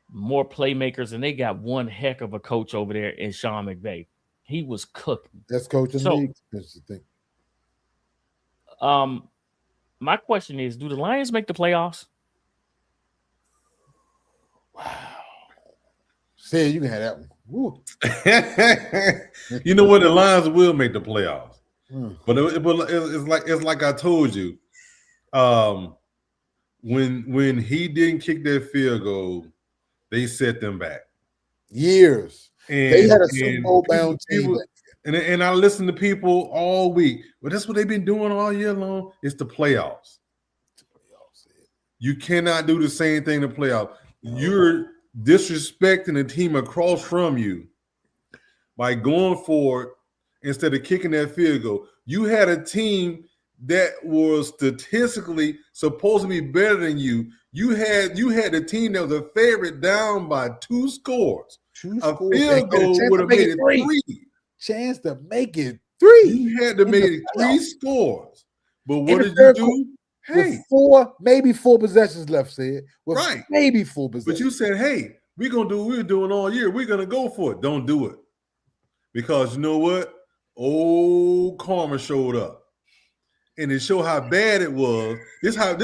S1: more playmakers, and they got one heck of a coach over there in Sean McVay. He was cooking.
S3: That's coach of the league. That's the thing.
S1: My question is, do the Lions make the playoffs?
S3: Wow. Say you can have that one. Woo.
S2: You know what? The Lions will make the playoffs, but it's like I told you. When he didn't kick that field goal, they set them back
S3: years.
S2: And
S3: they had a Super Bowl bound team.
S2: And I listen to people all week. But that's what they've been doing all year long. It's the playoffs. You cannot do the same thing in the playoffs. You're disrespecting the team across from you by going for it instead of kicking that field goal. You had a team that was statistically supposed to be better than you. You had the team that was a favorite down by 2 scores. A field goal would have made it 3.
S3: Chance to make it 3.
S2: You had to make it 3 scores. But what did you do?
S3: Hey, maybe 4 possessions left, said.
S2: Right.
S3: Maybe 4 possessions.
S2: But you said, hey, we're going to do what we're doing all year. We're going to go for it. Don't do it. Because you know what? Old karma showed up. And it showed how bad it was. This how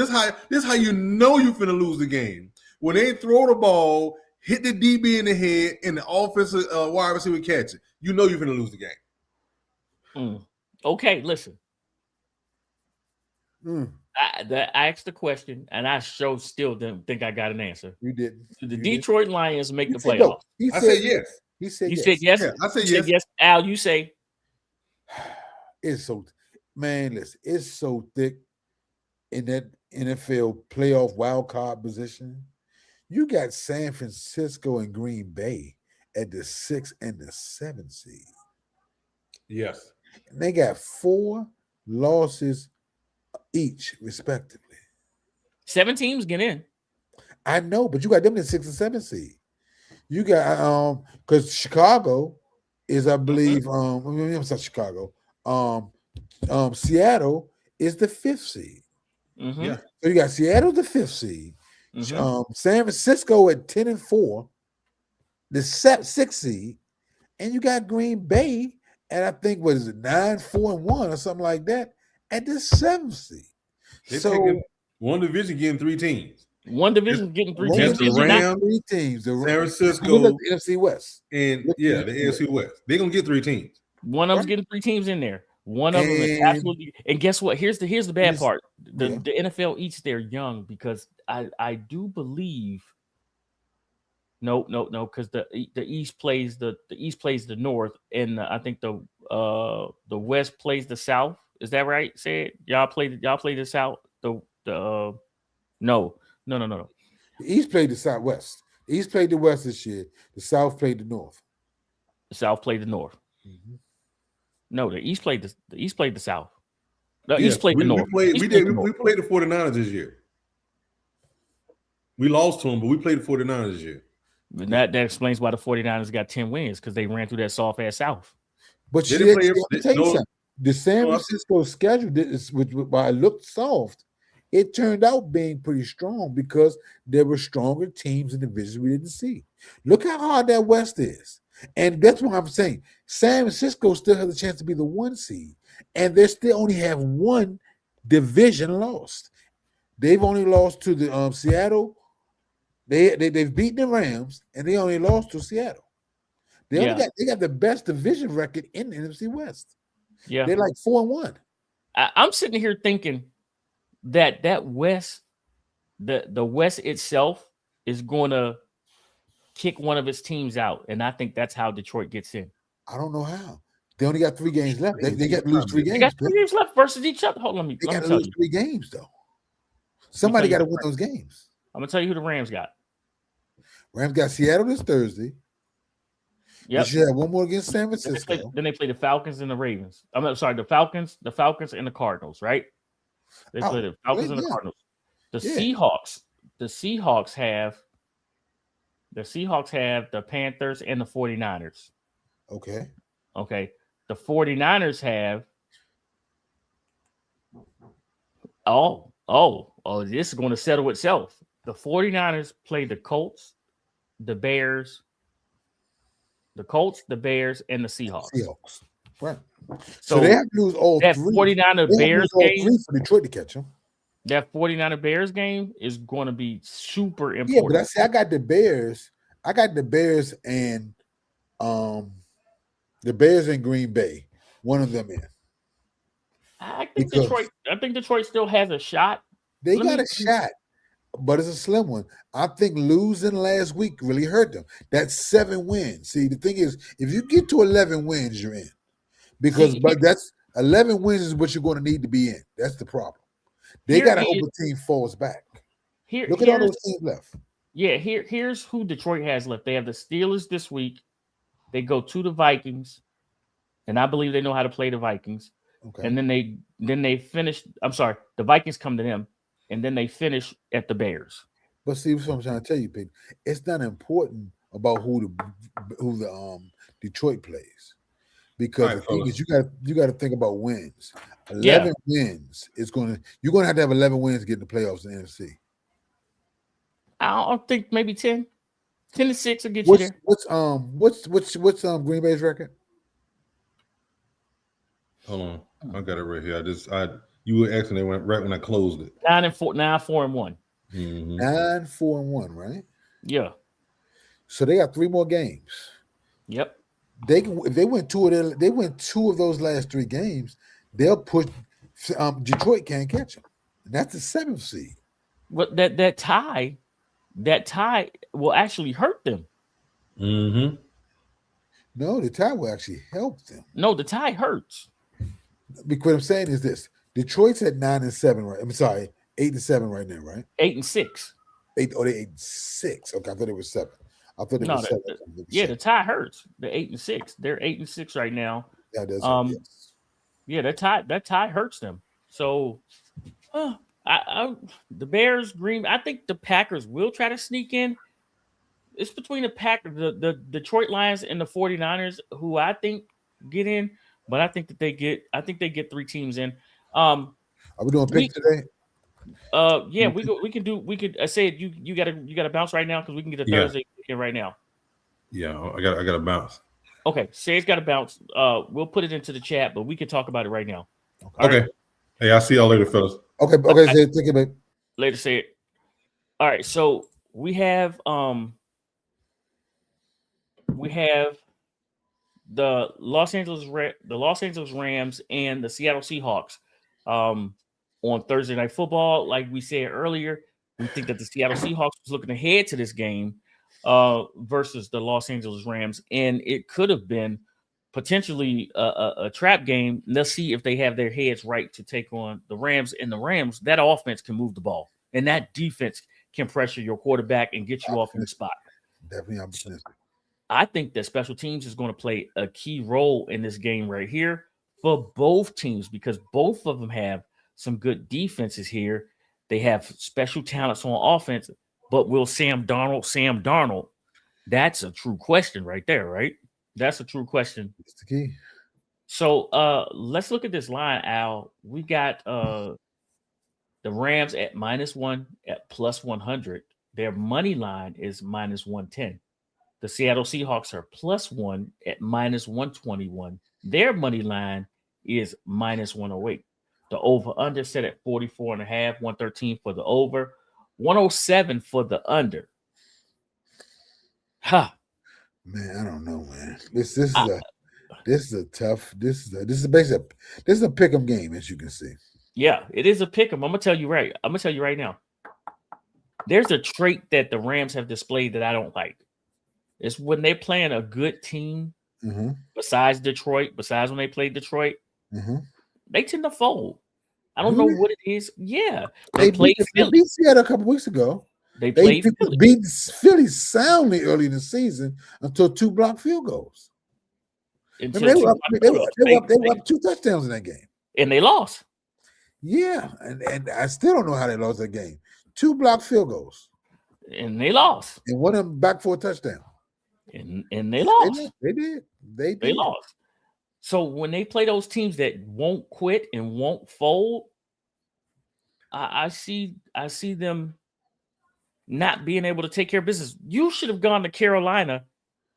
S2: you know you're finna lose the game. When they throw the ball, hit the DB in the head, and the offensive wide receiver catch it, you know you're finna lose the game.
S1: Okay, listen. I asked the question, and I still didn't think I got an answer.
S3: You didn't.
S1: Do the Detroit Lions make the playoffs?
S3: No.
S2: I said yes.
S3: He said yes.
S1: You said yes?
S2: Yeah, I said
S1: yes. Yes. Al, you say?
S3: It's so, man, listen, it's so thick in that NFL playoff wild card position. You got San Francisco and Green Bay at the 6 and the 7 seed.
S2: Yes.
S3: And they got 4 losses each, respectively.
S1: 7 teams get in.
S3: I know, but you got them in 6 and 7 seed. You got because Chicago is, I believe, I'm sorry, Chicago. Seattle is the 5th seed.
S2: Yeah.
S3: So you got Seattle the 5th seed. San Francisco at 10-4, the 6th seed, and you got Green Bay at, I think, what is it, 9-4-1 or something like that at the 7th seed.
S2: So one division getting 3 teams.
S1: One division getting 3 teams.
S2: The Rams,
S3: 3 teams.
S2: San Francisco,
S3: the NFC West,
S2: and the AFC West. They're gonna get 3 teams.
S1: One of them's getting 3 teams in there. One of them is absolutely. And guess what? Here's the bad part. The NFL eats their young because I do believe. No, because the East plays the North, and I think the West plays the South. Is that right? Say it. Y'all play the South. No.
S3: The East played the Southwest. The East played the West this year. The South played the North.
S1: The South played the North. No, the East played the South. The East played the North.
S2: We played the 49ers this year. We lost to them, but we played the 49ers this year.
S1: And that explains why the 49ers got 10 wins, because they ran through that soft ass South.
S3: But the San Francisco schedule, while it looked soft, it turned out being pretty strong because there were stronger teams in the division we didn't see. Look how hard that West is. And that's what I'm saying. San Francisco still has a chance to be the 1 seed, and they still only have 1 division lost. They've only lost to the Seattle. They've beaten the Rams, and they only lost to Seattle. They got the best division record in the NFC West.
S1: Yeah,
S3: they're like 4-1.
S1: I'm sitting here thinking that West the West itself is going to kick one of its teams out, and I think that's how Detroit gets in.
S3: I don't know how. They only got 3 games left. They got to lose 3
S1: They
S3: games.
S1: got 3 games left versus each other. Hold on,
S3: They
S1: let
S3: got
S1: me
S3: to
S1: tell
S3: lose
S1: you.
S3: 3 games though. Somebody got to win those games.
S1: I'm gonna tell you who the Rams got.
S3: Rams got Seattle this Thursday.
S1: Yep.
S3: They should have one more against San Francisco.
S1: Then they play the Falcons and the Ravens. I'm sorry, the Falcons and the Cardinals, right? They play the Falcons and the Cardinals. The Seahawks have the Panthers and the 49ers.
S3: Okay.
S1: The 49ers have this is going to settle itself. The 49ers play the Colts, the Bears, and the Seahawks.
S3: Right. So they have to lose all
S1: that
S3: 3.
S1: 49er Bears game
S3: for Detroit to catch them.
S1: That 49er Bears game is going to be super important.
S3: Yeah, but I got the Bears. I got the Bears and Green Bay. One of them in.
S1: I think Detroit still has a shot.
S3: They got a shot, but it's a slim one. I think losing last week really hurt them. That's 7 wins. See, the thing is, if you get to 11 wins, you're in. But that's 11 wins is what you're going to need to be in. That's the problem. They got to hope the team falls back. Look at all those teams left.
S1: Yeah, here's who Detroit has left. They have the Steelers this week. They go to the Vikings, and I believe they know how to play the Vikings.
S3: Okay.
S1: And then they finish. I'm sorry, the Vikings come to them, and then they finish at the Bears.
S3: But see, what I'm trying to tell you, Pete, it's not important about who the Detroit plays, because the thing is, you got to think about wins. 11 wins is you're gonna have to have 11 wins to get in the playoffs in the NFC.
S1: I don't think maybe 10. 10-6 will get you there.
S3: What's Green Bay's record?
S2: Hold on, I got it right here. You were asking right when I closed it.
S1: 9-4-1.
S3: 9-4-1, right?
S1: Yeah.
S3: So they got 3 more games.
S1: Yep.
S3: If they win 2 of those last 3 games, they'll push. Detroit can't catch them. And that's the 7th seed.
S1: But that tie will actually hurt them.
S2: Mm-hmm.
S3: No, the tie will actually help them.
S1: No, the tie hurts.
S3: Because what I'm saying is this: Detroit's at 9-7, right? I'm sorry, 8-7 right now, right?
S1: 8-6.
S3: 8. Oh, they 8-6. Okay, I thought it was 7. I thought it was 7.
S1: The tie hurts. They're 8-6. They're 8-6 right now.
S3: Yeah, that's yes.
S1: Yeah, that tie hurts them. So, the Bears, I think the Packers will try to sneak in. It's between the Detroit Lions and the 49ers, who I think get in, but I think they get 3 teams in.
S3: Are we doing picks today?
S1: Yeah, we could. I said you gotta bounce right now because we can get a Thursday in right now.
S2: Yeah, I got to bounce.
S1: Okay, Say's got to bounce. We'll put it into the chat, but we can talk about it right now.
S2: Okay. Right. Hey, I'll see y'all later, fellas.
S3: Okay, Say it. Take it back.
S1: Later, say it. All right, so we have the Los Angeles Rams and the Seattle Seahawks on Thursday Night Football. Like we said earlier, we think that the Seattle Seahawks was looking ahead to this game versus the Los Angeles Rams, and it could have been potentially a trap game. Let's see if they have their heads right to take on the Rams. And the Rams, that offense can move the ball, and that defense can pressure your quarterback and get you off in the spot.
S3: Definitely opportunistic.
S1: I think that special teams is going to play a key role in this game right here for both teams, because both of them have some good defenses here. They have special talents on offense, but will Sam Darnold? That's a true question right there, right? That's a true question.
S3: It's the key.
S1: So let's look at this line, Al. We got the Rams at -1 at +100. Their money line is -110. The Seattle Seahawks are +1 at -121. Their money line is -108. The over-under set at 44.5, 113 for the over, 107 for the under. Ha.
S3: Man, I don't know, man. This is a pick 'em game, as you can see.
S1: Yeah, it is a pick 'em. I'm gonna tell you right now. there's a trait that the Rams have displayed that I don't like. It's when they're playing a good team, besides Detroit, besides when they played Detroit, they tend to fold. I don't know what it is. Yeah, they played Philly.
S3: Seattle a couple weeks ago.
S1: They played
S3: beat Philly soundly early in the season until 2 block field goals. Remember, they were up 2 touchdowns in that game.
S1: And they lost.
S3: Yeah, and I still don't know how they lost that game. 2 block field goals.
S1: And they lost.
S3: And one of them back for a touchdown.
S1: And they lost.
S3: They did.
S1: They lost. So when they play those teams that won't quit and won't fold, I see them not being able to take care of business. You should have gone to Carolina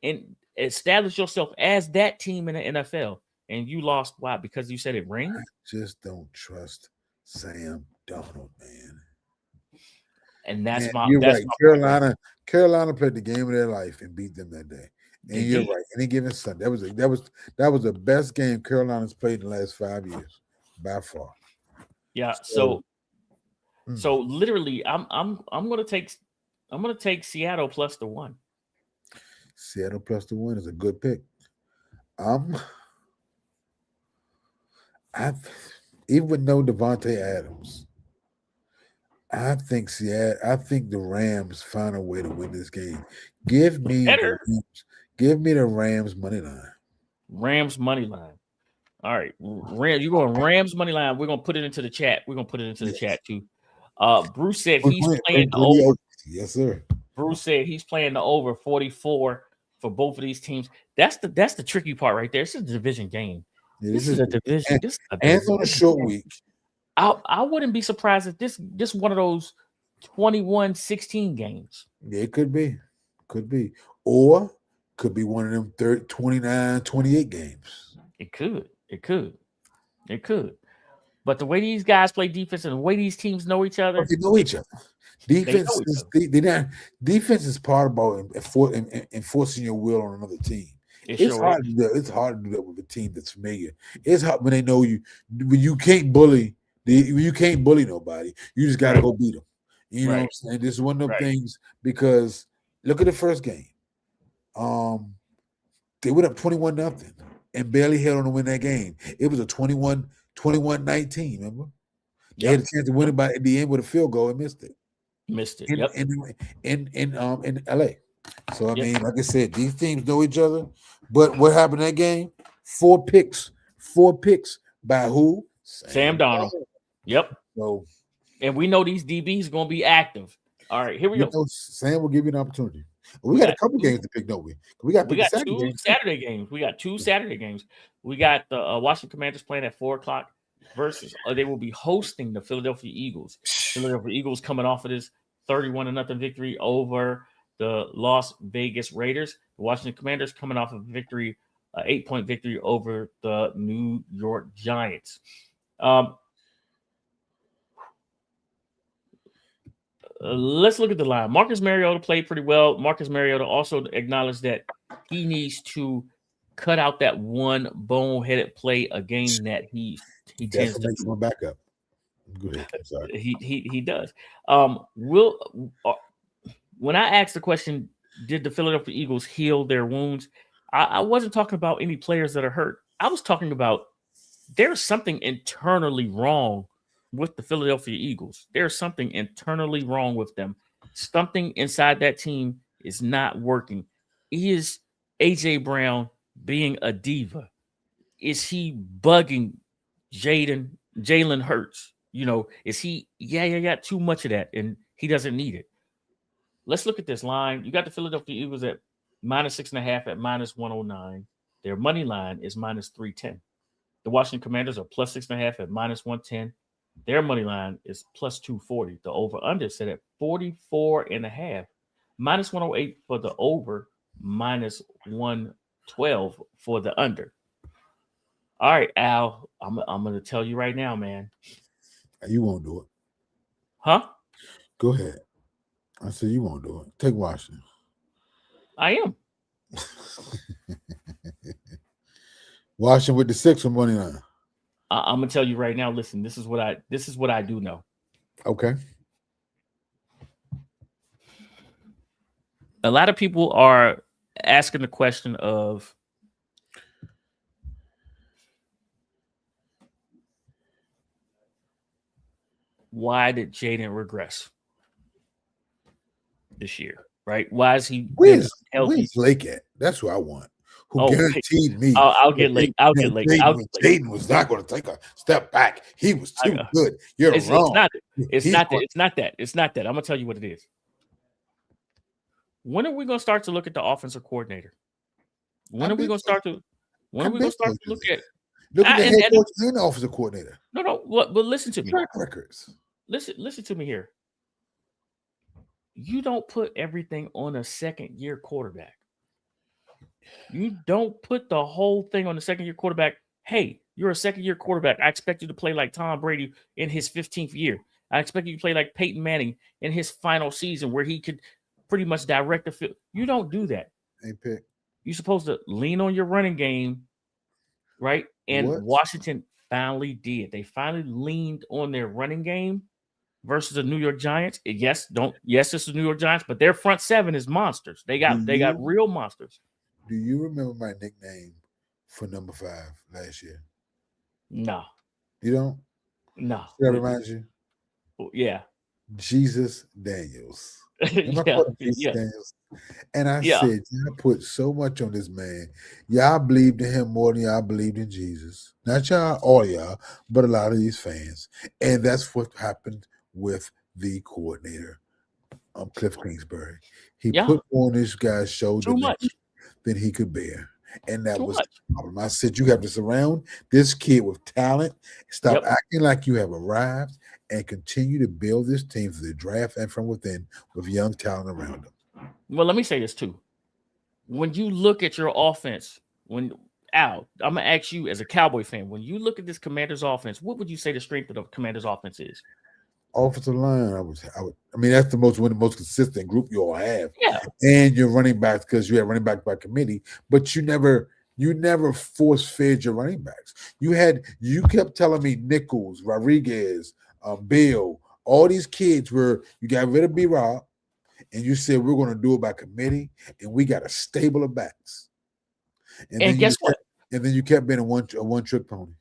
S1: and established yourself as that team in the NFL. And you lost. Why? Because you said it rained?
S3: I just don't trust Sam Darnold, man.
S1: And that's
S3: you're right.
S1: my
S3: Carolina played the game of their life and beat them that day. And you're right. Any given Sunday, that was the best game Carolina's played in the last 5 years by far.
S1: Yeah. So literally, I'm gonna take Seattle plus the 1.
S3: Seattle plus the 1 is a good pick. Even with no Devontae Adams, I think the Rams find a way to win this game. Give me the Rams money line.
S1: Rams money line. All right, you're going Rams money line. We're gonna put it into the chat. We're gonna put it into the chat too. Bruce said he's playing the over.
S3: Yes, sir.
S1: Bruce said he's playing the over 44 for both of these teams. That's the tricky part right there. This is a division game.
S3: Yeah,
S1: this is a division.
S3: And on a short week.
S1: I wouldn't be surprised if this one of those 21-16 games.
S3: Yeah, it could be. Or could be one of them 29-28 games.
S1: It could. But the way these guys play defense and the way these teams know each other.
S3: They know each other. Defense is part about enforcing your will on another team. It's hard to do that with a team that's familiar. It's hard when they know you. When you can't bully. You can't bully nobody. You just got to go beat them. You know what I'm saying? This is one of those things because look at the first game. They went up 21-0 and barely held on to win that game. It was a 21-19, remember? They had a chance to win it at the end with a field goal and missed it. In LA. So I mean, like I said, these teams know each other. But what happened in that game? 4 picks by who?
S1: Sam Darnold. Yep.
S3: So,
S1: and we know these DBs are going to be active. All right, here we go.
S3: Sam will give you an opportunity. We got a couple games to pick, don't we? We got 2
S1: Saturday games. We got 2 Saturday games. We got the Washington Commanders playing at 4:00 versus they will be hosting the Philadelphia Eagles. Philadelphia Eagles coming off of this 31-0 victory over the Las Vegas Raiders. The Washington Commanders coming off of a victory, 8-point victory over the New York Giants. Let's look at the line. Marcus Mariota played pretty well. Marcus Mariota also acknowledged that he needs to cut out that one boneheaded play, a game that he tends to
S3: do. Back up. Go ahead. I'm sorry.
S1: He does. When I asked the question, did the Philadelphia Eagles heal their wounds? I wasn't talking about any players that are hurt. I was talking about there's something internally wrong with the Philadelphia Eagles. There's something internally wrong with them. Something inside that team is not working. Is A.J. Brown being a diva? Is he bugging Jalen Hurts? You know, is he? Yeah, got too much of that, and he doesn't need it. Let's look at this line. You got the Philadelphia Eagles at -6.5 at -109. Their money line is -310. The Washington Commanders are +6.5 at -110. Their money line is +240. The over-under set at 44.5. -108 for the over, -112 for the under. All right, Al, I'm going to tell you right now, man.
S3: You won't do it.
S1: Huh?
S3: Go ahead. I said you won't do it. Take Washington.
S1: I am.
S3: Washington with the 6 on money line.
S1: I'm gonna tell you right now. Listen, this is what I do know.
S3: Okay.
S1: A lot of people are asking the question of why did Jaden regress this year? Right? Why is he
S3: Where's
S1: healthy?
S3: Lake at? That's who I want. Who
S1: Oh,
S3: guaranteed me?
S1: I'll get late. I'll get late.
S3: Jaden was not going to take a step back. He was too good. You're wrong.
S1: It's not that. I'm gonna tell you what it is. When are we gonna start to look at the offensive coordinator? When are we gonna start to look at
S3: the head coach and the offensive coordinator?
S1: No. But listen to me.
S3: Track records.
S1: Listen to me here. You don't put everything on a second-year quarterback. You don't put the whole thing on the second-year quarterback. Hey, you're a second-year quarterback. I expect you to play like Tom Brady in his 15th year. I expect you to play like Peyton Manning in his final season where he could pretty much direct the field. You don't do that. You're supposed to lean on your running game, right? And Washington finally did. They finally leaned on their running game versus the New York Giants. Yes, it's the New York Giants, but their front seven is monsters. They got real monsters.
S3: Do you remember my nickname for number 5 last year?
S1: No.
S3: You don't?
S1: No.
S3: That reminds you?
S1: Yeah.
S3: Jesus Daniels.
S1: Daniels?
S3: And I said, y'all put so much on this man. Y'all believed in him more than y'all believed in Jesus. Not y'all, all y'all, but a lot of these fans. And that's what happened with the coordinator, Cliff Kingsbury. He put on this guy's shoulder than he could bear. And that was the problem. I said, you have to surround this kid with talent. Stop acting like you have arrived and continue to build this team for the draft and from within with young talent around them.
S1: Well, let me say this too. When you look at your offense, Al, I'm going to ask you as a Cowboy fan, when you look at this Commanders offense, what would you say the strength of the Commanders offense is?
S3: Offensive line, I mean, that's one of the most consistent group you all have.
S1: Yeah.
S3: And your running backs, because you have running back by committee, but you never force-fed your running backs. You kept telling me Nichols, Rodriguez, Bill, all these kids where you got rid of B-Rob, and you said we're going to do it by committee, and we got a stable of backs.
S1: And guess what?
S3: And then you kept being a one-trick pony.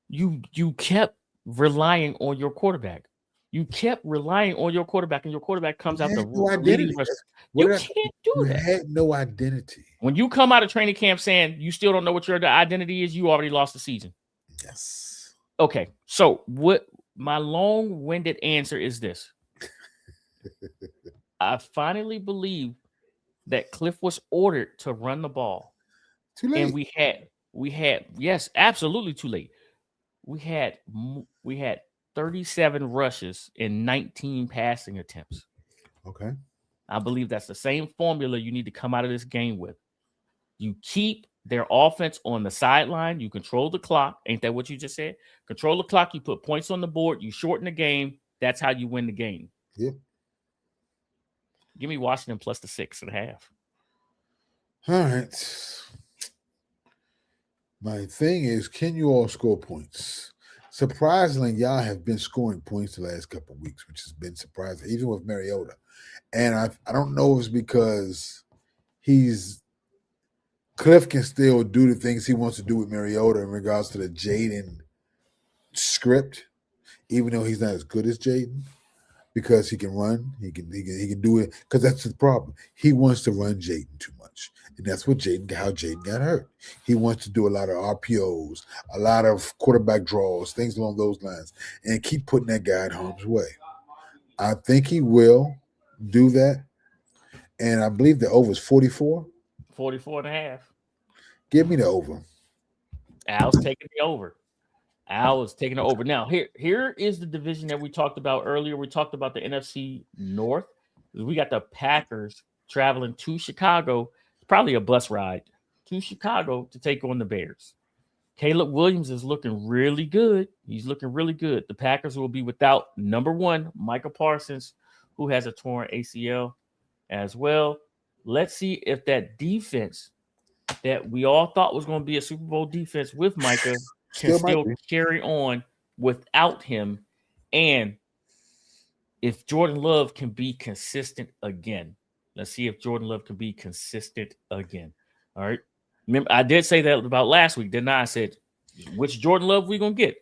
S1: You kept relying on your quarterback. You kept relying on your quarterback, and your quarterback comes out the leading rusher. You can't do that.
S3: You had no identity.
S1: When you come out of training camp saying you still don't know what your identity is, you already lost the season.
S3: Yes.
S1: Okay, so what my long-winded answer is this. I finally believe that Cliff was ordered to run the ball.
S3: Too late.
S1: And we had yes, absolutely too late. We had 37 rushes and 19 passing attempts.
S3: Okay.
S1: I believe that's the same formula you need to come out of this game with. You keep their offense on the sideline. You control the clock. Ain't that what you just said? Control the clock. You put points on the board. You shorten the game. That's how you win the game.
S3: Yeah.
S1: Give me Washington plus the 6.5.
S3: All right. My thing is, can you all score points? Surprisingly, y'all have been scoring points the last couple of weeks, which has been surprising, even with Mariota. And I don't know if it's because Cliff can still do the things he wants to do with Mariota in regards to the Jaden script, even though he's not as good as Jaden, because he can run, he can do it. Because that's the problem. He wants to run Jaden too much, and that's how Jaden got hurt. He wants to do a lot of RPOs, a lot of quarterback draws, things along those lines, and keep putting that guy in harm's way. I think he will do that, and I believe the over is 44.
S1: 44.5.
S3: Give me the over.
S1: Al's taking the over. Al is taking it over. Now, here is the division that we talked about earlier. We talked about the NFC North. We got the Packers traveling to Chicago. It's probably a bus ride to Chicago to take on the Bears. Caleb Williams is looking really good. He's looking really good. The Packers will be without number 1, Micah Parsons, who has a torn ACL as well. Let's see if that defense that we all thought was going to be a Super Bowl defense with Micah can still carry on without him, and if Jordan Love can be consistent again. Let's see if Jordan Love can be consistent again. All right. Remember, I did say that about last week, didn't I? I said, which Jordan Love we gonna get?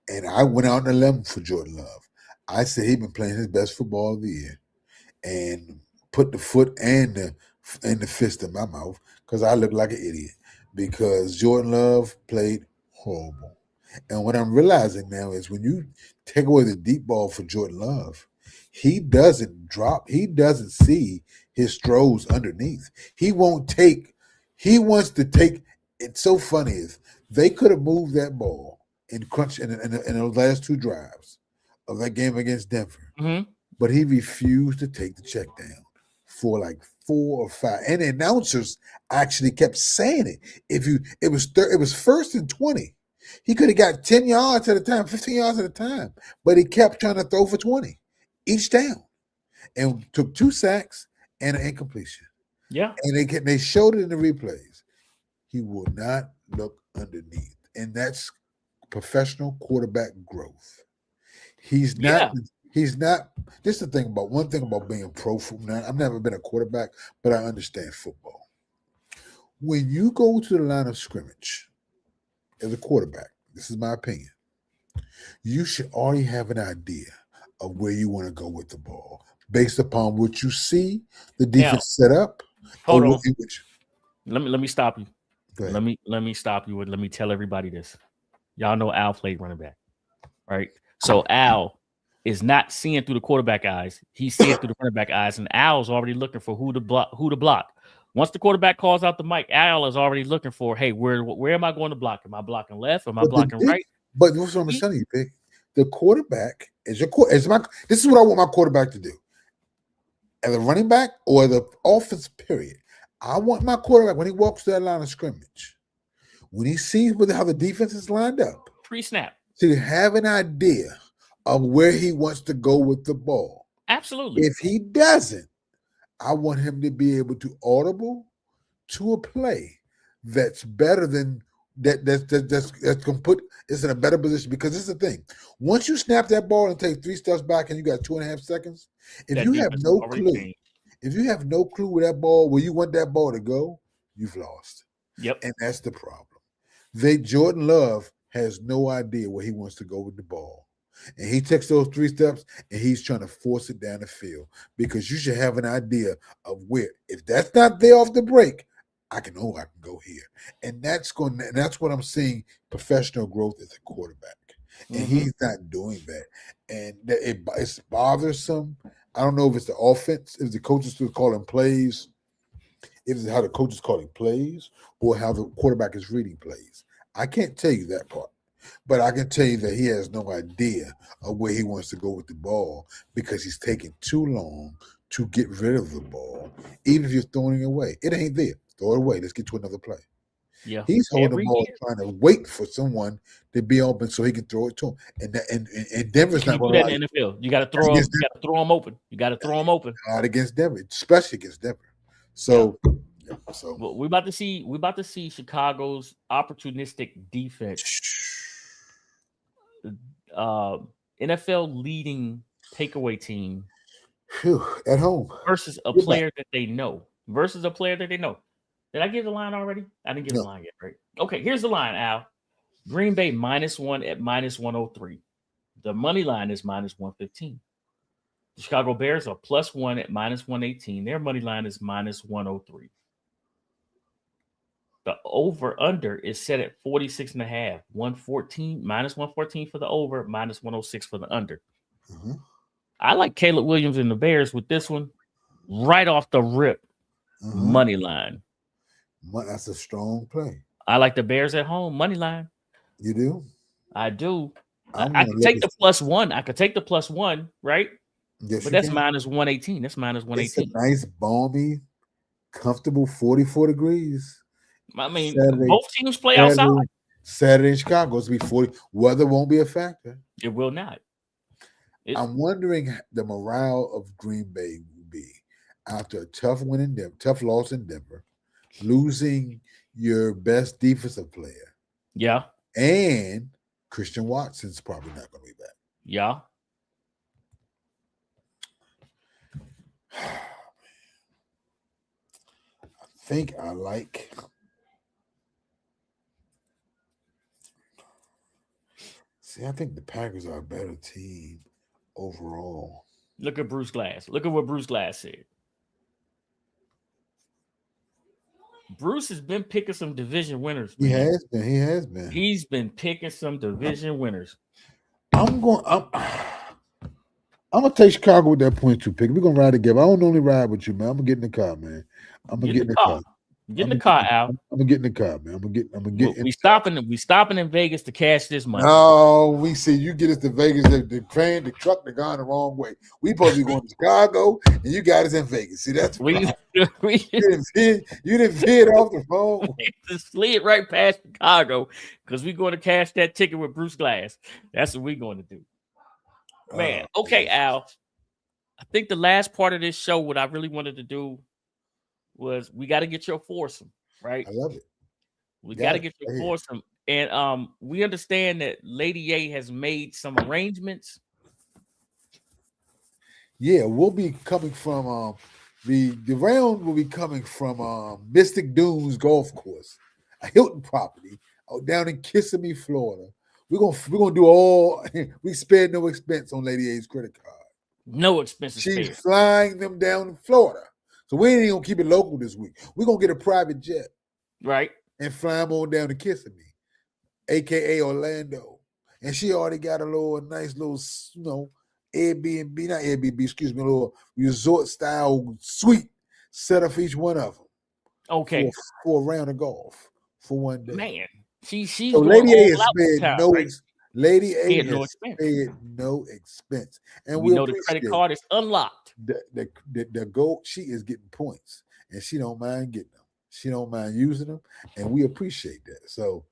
S3: And I went out on a limb for Jordan Love. I said he'd been playing his best football of the year, and put the foot and the fist in my mouth because I look like an idiot because Jordan Love played horrible. And what I'm realizing now is when you take away the deep ball for Jordan Love, he doesn't drop. He doesn't see his throws underneath. He won't take. He wants to take. It's so funny is they could have moved that ball in crunch in the last two drives of that game against Denver, but he refused to take the check down for like 4 or 5. And the announcers actually kept saying it. It was first and 20. He could have got 10 yards at a time, 15 yards at a time, but he kept trying to throw for 20 each down and took 2 sacks and an incompletion.
S1: Yeah.
S3: And they showed it in the replays. He will not look underneath. And that's professional quarterback growth. He's not. He's not. This is the thing about one thing about being pro football. I've never been a quarterback, but I understand football. When you go to the line of scrimmage as a quarterback, this is my opinion, you should already have an idea of where you want to go with the ball based upon what you see the defense set up.
S1: Hold on. Let me stop you. Let me stop you and let me tell everybody this. Y'all know Al played running back, right? So Al is not seeing through the quarterback eyes. He's seeing through the running back eyes, and Al's already looking for who to block. Once the quarterback calls out the mic, Al is already looking for, hey, where am I going to block? Am I blocking left? Am I blocking right?
S3: But what's what I'm telling you, Vic? The quarterback is your this is what I want my quarterback to do. As a running back or the offense, period. I want my quarterback when he walks to that line of scrimmage, when he sees how the defense is lined up,
S1: pre-snap,
S3: to have an idea of where he wants to go with the ball.
S1: Absolutely.
S3: If he doesn't, I want him to be able to audible to a play that's better than that's gonna put us in a better position. Because this is the thing: once you snap that ball and take 3 steps back, and you got 2.5 seconds, if you have no clue where that ball, where you want that ball to go, you've lost.
S1: Yep,
S3: and that's the problem. Jordan Love has no idea where he wants to go with the ball. And he takes those 3 steps and he's trying to force it down the field because you should have an idea of where. If that's not there off the break, I can go here. And that's what I'm seeing professional growth as a quarterback. And he's not doing that. And it's bothersome. I don't know if it's the offense, if the coaches still calling plays, if it's how the coach is calling plays or how the quarterback is reading plays. I can't tell you that part. But I can tell you that he has no idea of where he wants to go with the ball because he's taking too long to get rid of the ball. Even if you're throwing it away, it ain't there. Throw it away. Let's get to another play.
S1: Yeah,
S3: he's holding the ball, trying to wait for someone to be open so he can throw it to him. And Denver's not going to
S1: do that in the NFL. You got to throw him. You got to throw him open. You got to throw him open.
S3: Not against Denver, especially against Denver. So. Yeah. So
S1: well, we're about to see Chicago's opportunistic defense. NFL leading takeaway team
S3: at home
S1: versus a player that they know. Did I give the line already? I didn't give the line yet, right? Okay, here's the line, Al. Green Bay -1 at -103. The money line is -115. The Chicago Bears are +1 at -118. Their money line is -103. The over-under is set at 46.5. 114, -114 for the over, -106 for the under.
S3: Mm-hmm.
S1: I like Caleb Williams and the Bears with this one right off the rip. Money line.
S3: That's a strong play.
S1: I like the Bears at home, money line.
S3: You do?
S1: I do. I can take the +1. I could take the +1, right?
S3: Yes,
S1: but that's -118. That's -118.
S3: It's a nice, balmy, comfortable 44 degrees.
S1: I mean, both teams play outside.
S3: Saturday in Chicago is be 40. Weather won't be a factor.
S1: It will not.
S3: I'm wondering the morale of Green Bay will be after a tough loss in Denver, losing your best defensive player.
S1: Yeah.
S3: And Christian Watson's probably not going to be back.
S1: Yeah.
S3: think I like. See, I think the Packers are a better team overall.
S1: Look at Bruce Glass. Look at what Bruce Glass said. Bruce has been picking some division winners.
S3: He
S1: Man.
S3: has been. He has been.
S1: He's been picking some division winners.
S3: I'm gonna take Chicago with that .2 pick. We're gonna ride together. I don't normally ride with you, man. I'm gonna get in the car, man. I'm gonna get in the car.
S1: Get in the car, Al.
S3: I'm gonna get in the car, man. I'm gonna get.
S1: We stopping in Vegas to cash this money.
S3: No, we see you get us to Vegas. The train, the truck, they're gone the wrong way. We supposed to be going to Chicago, and you got us in Vegas. See, that's
S1: we
S3: you didn't veer off the phone.
S1: Just slid right past Chicago because we're going to cash that ticket with Bruce Glass. That's what we're going to do. Man, okay, Al. I think the last part of this show, what I really wanted to do was we got to get your foursome, right?
S3: I love it.
S1: We got to get your foursome. And we understand that Lady A has made some arrangements.
S3: Yeah, we'll be coming from the round will be coming from Mystic Dunes Golf Course, a Hilton property down in Kissimmee, Florida. We're gonna do all. We spared no expense on Lady A's credit card.
S1: No expenses.
S3: She's
S1: spared.
S3: flying them down to Florida, so we ain't even gonna keep it local this week. We're gonna get a private jet,
S1: right,
S3: and fly them on down to Kissimmee, aka Orlando. And she already got a nice little, Airbnb, not Airbnb, excuse me, a little resort style suite set up for each one of them.
S1: Okay,
S3: for a round of golf for one day.
S1: Man. She's
S3: so Lady A has spared no expense, and
S1: we know the credit card is unlocked.
S3: The goal, she is getting points, and she don't mind getting them. She don't mind using them, and we appreciate that. So,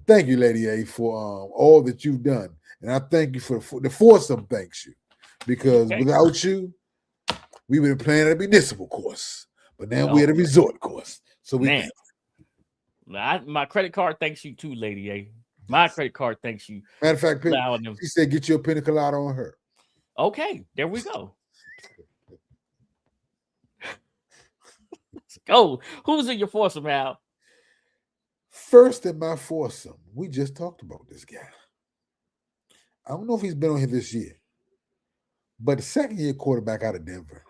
S3: thank you, Lady A, for all that you've done, and I thank you for the foursome. Thanks you, because without you, we would have playing at a municipal course, but now we're at a resort course. So we.
S1: My credit card thanks you too, Lady A. My credit card thanks you.
S3: Matter of fact, she said get your pina colada on her.
S1: Okay, there we go. Let's go. Who's in your foursome, Al?
S3: First in my foursome, we just talked about this guy. I don't know if he's been on here this year, but the second-year quarterback out of Denver.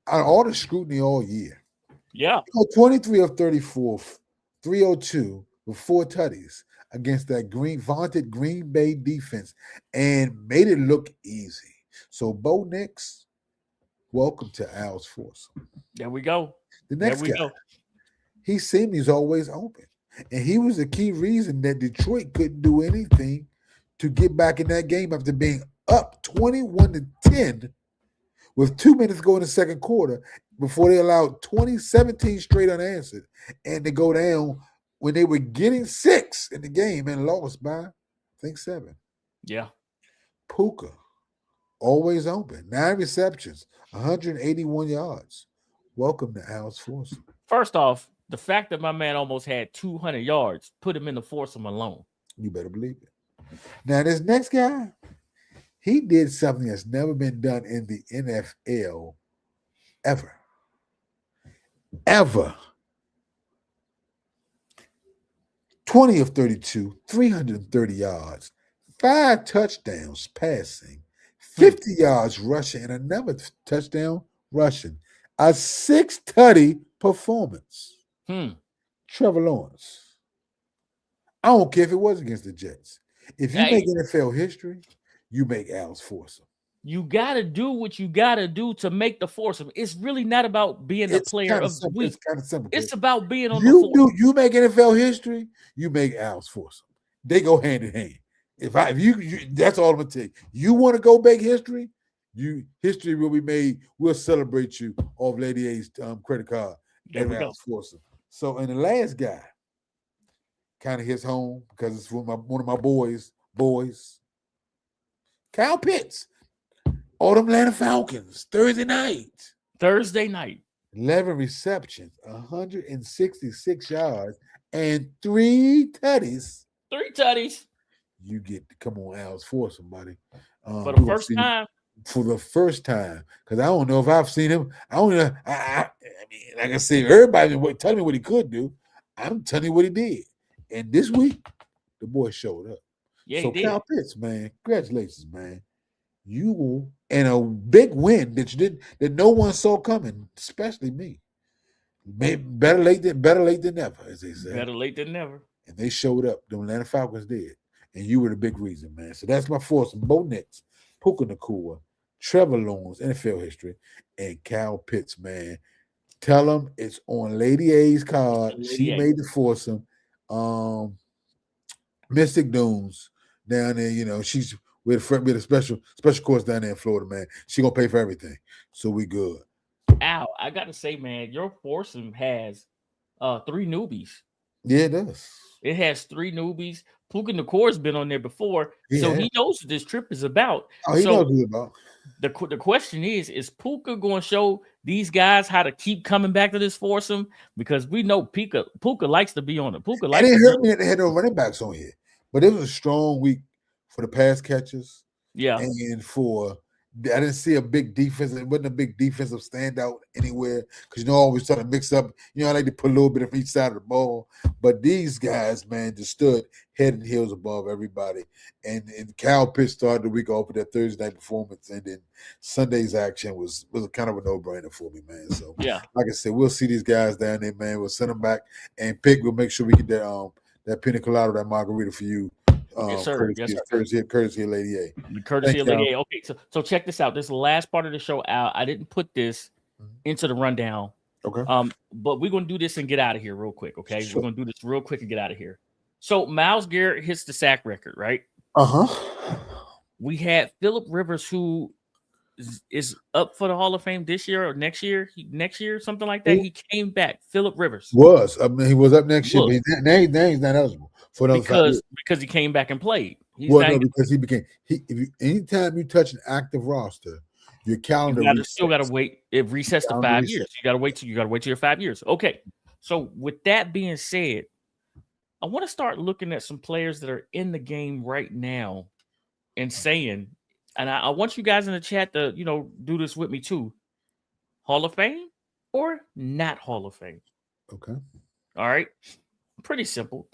S3: Out of all the scrutiny all year.
S1: Yeah.
S3: 23 of 34, 302 with 4 tutties against that vaunted Green Bay defense and made it look easy. So, Bo Nix, welcome to Al's foursome.
S1: There we go.
S3: The next guy, he seemed he's always open. And he was the key reason that Detroit couldn't do anything to get back in that game after being up 21-10 with 2 minutes to go in the second quarter before they allowed 17 straight unanswered. And to go down when they were getting 6 in the game and lost by, I think, 7.
S1: Yeah.
S3: Puka, always open. 9 receptions, 181 yards. Welcome to Al's foursome.
S1: First off, the fact that my man almost had 200 yards put him in the foursome alone.
S3: You better believe it. Now, this next guy, he did something that's never been done in the NFL ever. Ever. 20 of 32, 330 yards, 5 touchdowns passing, 50 yards rushing, and another touchdown rushing. A 6-tutty performance. Trevor Lawrence. I don't care if it was against the Jets. If you make NFL history, you make Al's foursome.
S1: You got to do what you got to do to make the foursome. It's really not about being a player of the week.
S3: It's kind of simple.
S1: It's about being on the foursome.
S3: You make NFL history, you make Al's foursome. They go hand in hand. If you that's all I'm gonna tell you. You want to go make history, history will be made. We'll celebrate you off Lady A's credit card and Al's foursome. So, and the last guy kind of hits home because it's one of my boys. Kyle Pitts. All them Atlanta Falcons, Thursday night. 11 receptions, 166 yards, and 3 tutties.
S1: 3 tutties.
S3: You get to come on Al's for somebody.
S1: For the first time.
S3: For the first time. Because I don't know if I've seen him. I don't know. mean, like I said, everybody telling me what he could do. I'm telling you what he did. And this week, the boy showed up.
S1: Yeah,
S3: So
S1: he did.
S3: Cal Pitts, man, congratulations, man. You and a big win that no one saw coming, especially me. Better late than never, as they say.
S1: Better late than never.
S3: And they showed up. The Atlanta Falcons did. And you were the big reason, man. So that's my foursome. Bo Nix, Puka Nacua, Trevor Lawrence, NFL history, and Cal Pitts, man. Tell them it's on Lady A's card.
S1: Lady
S3: She
S1: A.
S3: made the foursome. Mystic Dunes down there, you know, she's with a special course down there in Florida, man. She gonna pay for everything. So we good.
S1: Al, I gotta say, man, your foursome has 3 newbies.
S3: Yeah, it does.
S1: It has 3 newbies. Puka Nacor's been on there before, so he knows what this trip is about.
S3: Oh, he knows what it's about.
S1: The question is Puka going to show these guys how to keep coming back to this foursome? Because we know Puka likes to be on it. Puka likes.
S3: It hurt me that they had no running backs on here, but it was a strong week for the pass catchers.
S1: Yeah,
S3: and I didn't see a big defense. It wasn't a big defensive standout anywhere because always try to mix up. I like to put a little bit of each side of the ball. But these guys, man, just stood head and heels above everybody. And Cal Pitts started the week off with that Thursday night performance, and then Sunday's action was kind of a no-brainer for me, man. So
S1: yeah,
S3: like I said, we'll see these guys down there, man. We'll send them back and pick. We'll make sure we get that pina colada, that margarita for you.
S1: Yes, sir.
S3: Courtesy of Lady A.
S1: Courtesy of Lady A. Okay, so check this out. This is the last part of the show out. I didn't put this into the rundown.
S3: Okay.
S1: But we're gonna do this and get out of here real quick. Okay,
S3: Sure.
S1: We're gonna do this real quick and get out of here. So Myles Garrett hits the sack record, right? We had Phillip Rivers, who is up for the Hall of Fame this year or next year. Next year, something like that. He came back. Phillip Rivers
S3: he was up next year, but now he's not eligible for another 5 years.
S1: Because he came back and played.
S3: Because he became anytime you touch an active roster, your calendar
S1: still got to wait. It resets to 5 years. You got to wait till your 5 years. Okay. So with that being said, I want to start looking at some players that are in the game right now and saying, and I want you guys in the chat to, do this with me too. Hall of Fame or not Hall of Fame?
S3: Okay.
S1: All right. Pretty simple.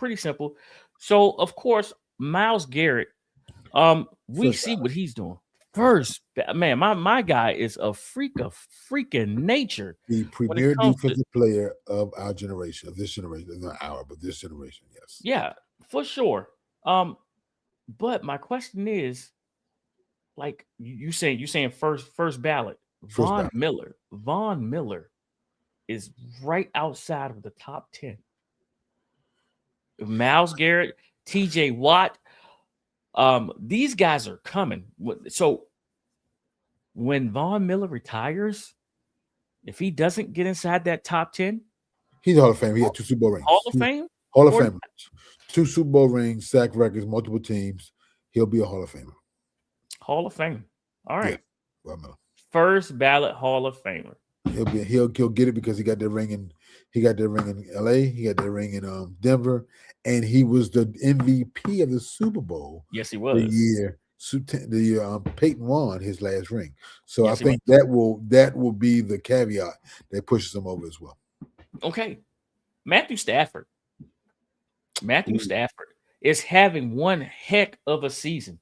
S1: So, of course, Myles Garrett, we see what he's doing. First, man, my guy is a freak of freaking nature.
S3: The premier defensive player of our generation, of this generation, not our, but this generation, yes.
S1: Yeah, for sure. But my question is, like you saying first ballot, Von Miller. Von Miller is right outside of the top 10. Myles Garrett, TJ Watt, these guys are coming. So when Von Miller retires, if he doesn't get inside that top 10,
S3: he's a Hall of Fame. He had 2 Super Bowl rings.
S1: Hall of Fame?
S3: Hall of Fame. 2 Super Bowl rings, sack records, multiple teams. He'll be a Hall of Famer.
S1: Hall of Fame. All right.
S3: Yeah.
S1: First ballot Hall of Famer.
S3: He'll get it because he got that ring in LA, he got that ring in Denver, and he was the MVP of the Super Bowl.
S1: Yes, he was.
S3: The year Peyton won his last ring. So yes, I think that will be the caveat that pushes him over as well.
S1: Okay. Matthew Stafford is having one heck of a season.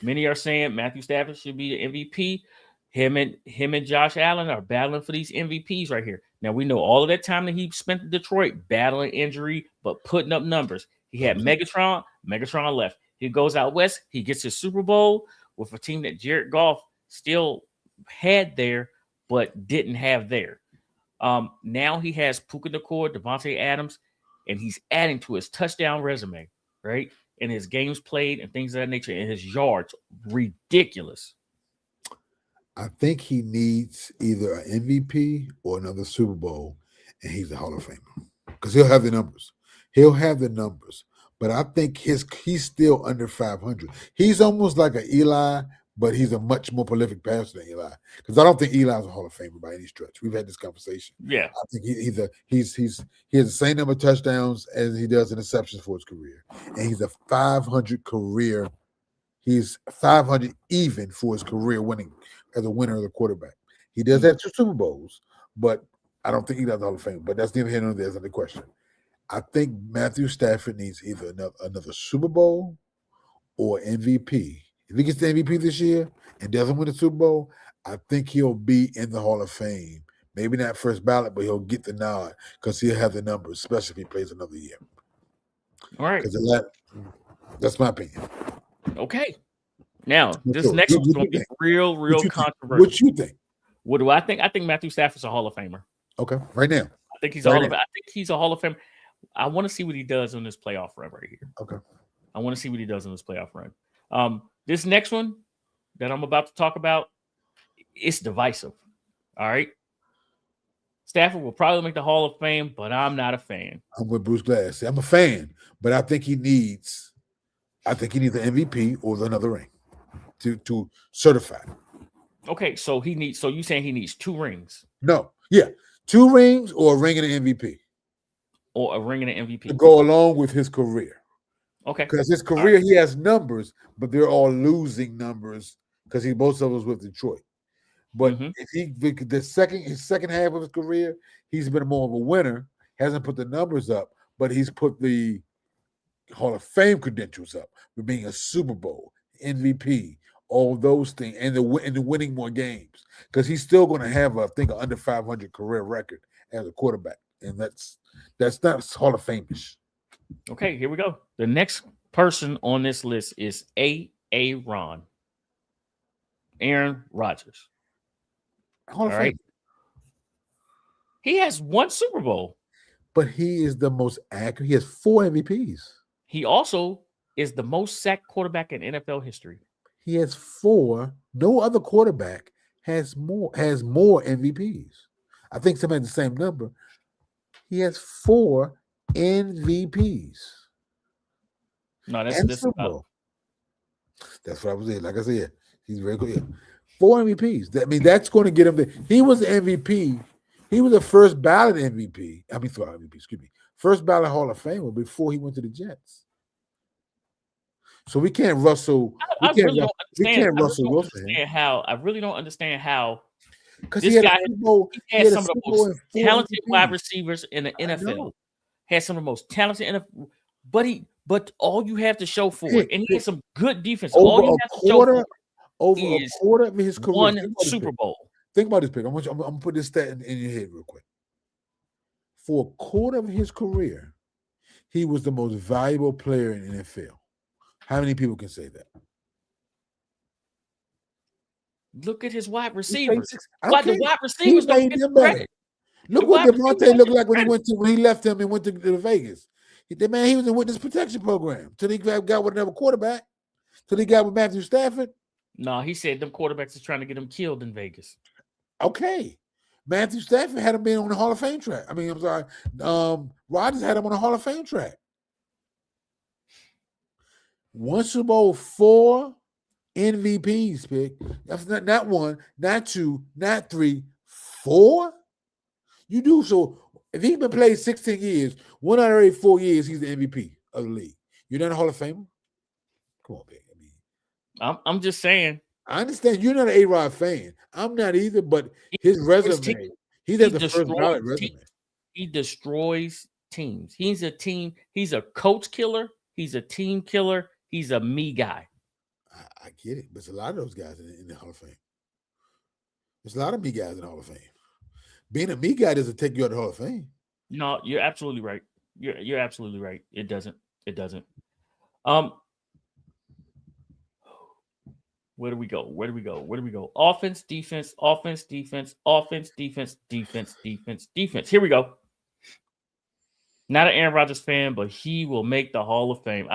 S1: Many are saying Matthew Stafford should be the MVP. Him and Josh Allen are battling for these MVPs right here. Now, we know all of that time that he spent in Detroit battling injury, but putting up numbers. He had Megatron left. He goes out west. He gets his Super Bowl with a team that Jared Goff still had there, but didn't have there. Now he has Puka Nacua, Devontae Adams, and he's adding to his touchdown resume, right? And his games played and things of that nature, and his yards, ridiculous.
S3: I think he needs either an MVP or another Super Bowl, and he's a Hall of Famer because he'll have the numbers. But I think he's still under 500. He's almost like an Eli, but he's a much more prolific passer than Eli. Because I don't think Eli's a Hall of Famer by any stretch. We've had this conversation.
S1: Yeah,
S3: I think he has the same number of touchdowns as he does interceptions for his career, and he's a 500 career. He's 500 even for his career winning as a winner of the quarterback. He does have 2 Super Bowls, but I don't think he does the Hall of Fame, but that's neither here nor there. That's another question. I think Matthew Stafford needs either another Super Bowl or MVP. If he gets the MVP this year and doesn't win the Super Bowl, I think he'll be in the Hall of Fame. Maybe not first ballot, but he'll get the nod because he'll have the numbers, especially if he plays another year.
S1: All right.
S3: That's my opinion.
S1: Okay. Now, this next one's going to be real controversial.
S3: What you think?
S1: What do I think? I think Matthew Stafford's a Hall of Famer.
S3: Okay, right now.
S1: I think he's a Hall of Famer. I want to see what he does on this playoff run right here.
S3: Okay.
S1: I want to see what he does on this playoff run. This next one that I'm about to talk about, it's divisive. All right. Stafford will probably make the Hall of Fame, but I'm not a fan.
S3: I'm with Bruce Glass. I'm a fan, but I think he needs an MVP or another ring to certify.
S1: Okay, so you saying he needs 2 rings?
S3: No, yeah, 2 rings or a ring and an MVP,
S1: or a ring and an MVP
S3: to go along with his career.
S1: Okay,
S3: because his career he has numbers, but they're all losing numbers because he both of us with Detroit. But if his second half of his career, he's been more of a winner. Hasn't put the numbers up, but he's put the Hall of Fame credentials up for being a Super Bowl MVP, all those things, and the winning more games because he's still going to have an under 500 career record as a quarterback, and that's not Hall of Fame-ish.
S1: Okay, here we go. The next person on this list is Aaron Rodgers.
S3: Hall of Fame.
S1: He has 1 Super Bowl,
S3: but he is the most accurate. He has 4 MVPs.
S1: He also is the most sacked quarterback in NFL history.
S3: He has 4. No other quarterback has more MVPs. I think somebody has the same number. He has 4 MVPs.
S1: No, that's
S3: that's what I was saying. Like I said, he's very good. Yeah. 4 MVPs. That's going to get him there. He was the MVP. He was the first ballot MVP. First ballot Hall of Famer before he went to the Jets. So we can't Russell. I really don't
S1: understand how
S3: because
S1: this guy had some of the most talented wide receivers in the NFL. Had some of the most talented NFL, but all you have to show for it, and he had some good defense. All you have to show for
S3: a quarter of his career.
S1: 1 Super Bowl.
S3: Think about this pick. I'm gonna put this stat in your head real quick. For a quarter of his career, he was the most valuable player in the NFL. How many people can say that?
S1: Look at his wide receivers. The wide receivers don't get the credit.
S3: Look what Devontae looked like when he left him and went to Vegas. He was in witness protection program till he got with another quarterback. Till he got with Matthew Stafford.
S1: No, he said them quarterbacks is trying to get him killed in Vegas.
S3: Okay. Matthew Stafford had him being on the Hall of Fame track. Rodgers had him on the Hall of Fame track. 1 Super Bowl, 4 MVPs, pick. That's not 1, not 2, not 3, 4. You do so. If he's been played 16 years, 1 out of every 4 years, he's the MVP of the league. You're not a Hall of Famer? Come on, baby.
S1: I'm just saying.
S3: I understand you're not an A-Rod fan. I'm not either, but his resume, he's at the first ballot resume.
S1: He destroys teams. He's a coach killer. He's a team killer. He's a me guy.
S3: I get it, but there's a lot of those guys in the Hall of Fame. There's a lot of me guys in the Hall of Fame. Being a me guy doesn't take you out of the Hall of Fame.
S1: No, you're absolutely right. You're absolutely right. It doesn't. Where do we go? Offense, defense. Here we go. Not an Aaron Rodgers fan, but he will make the Hall of Fame.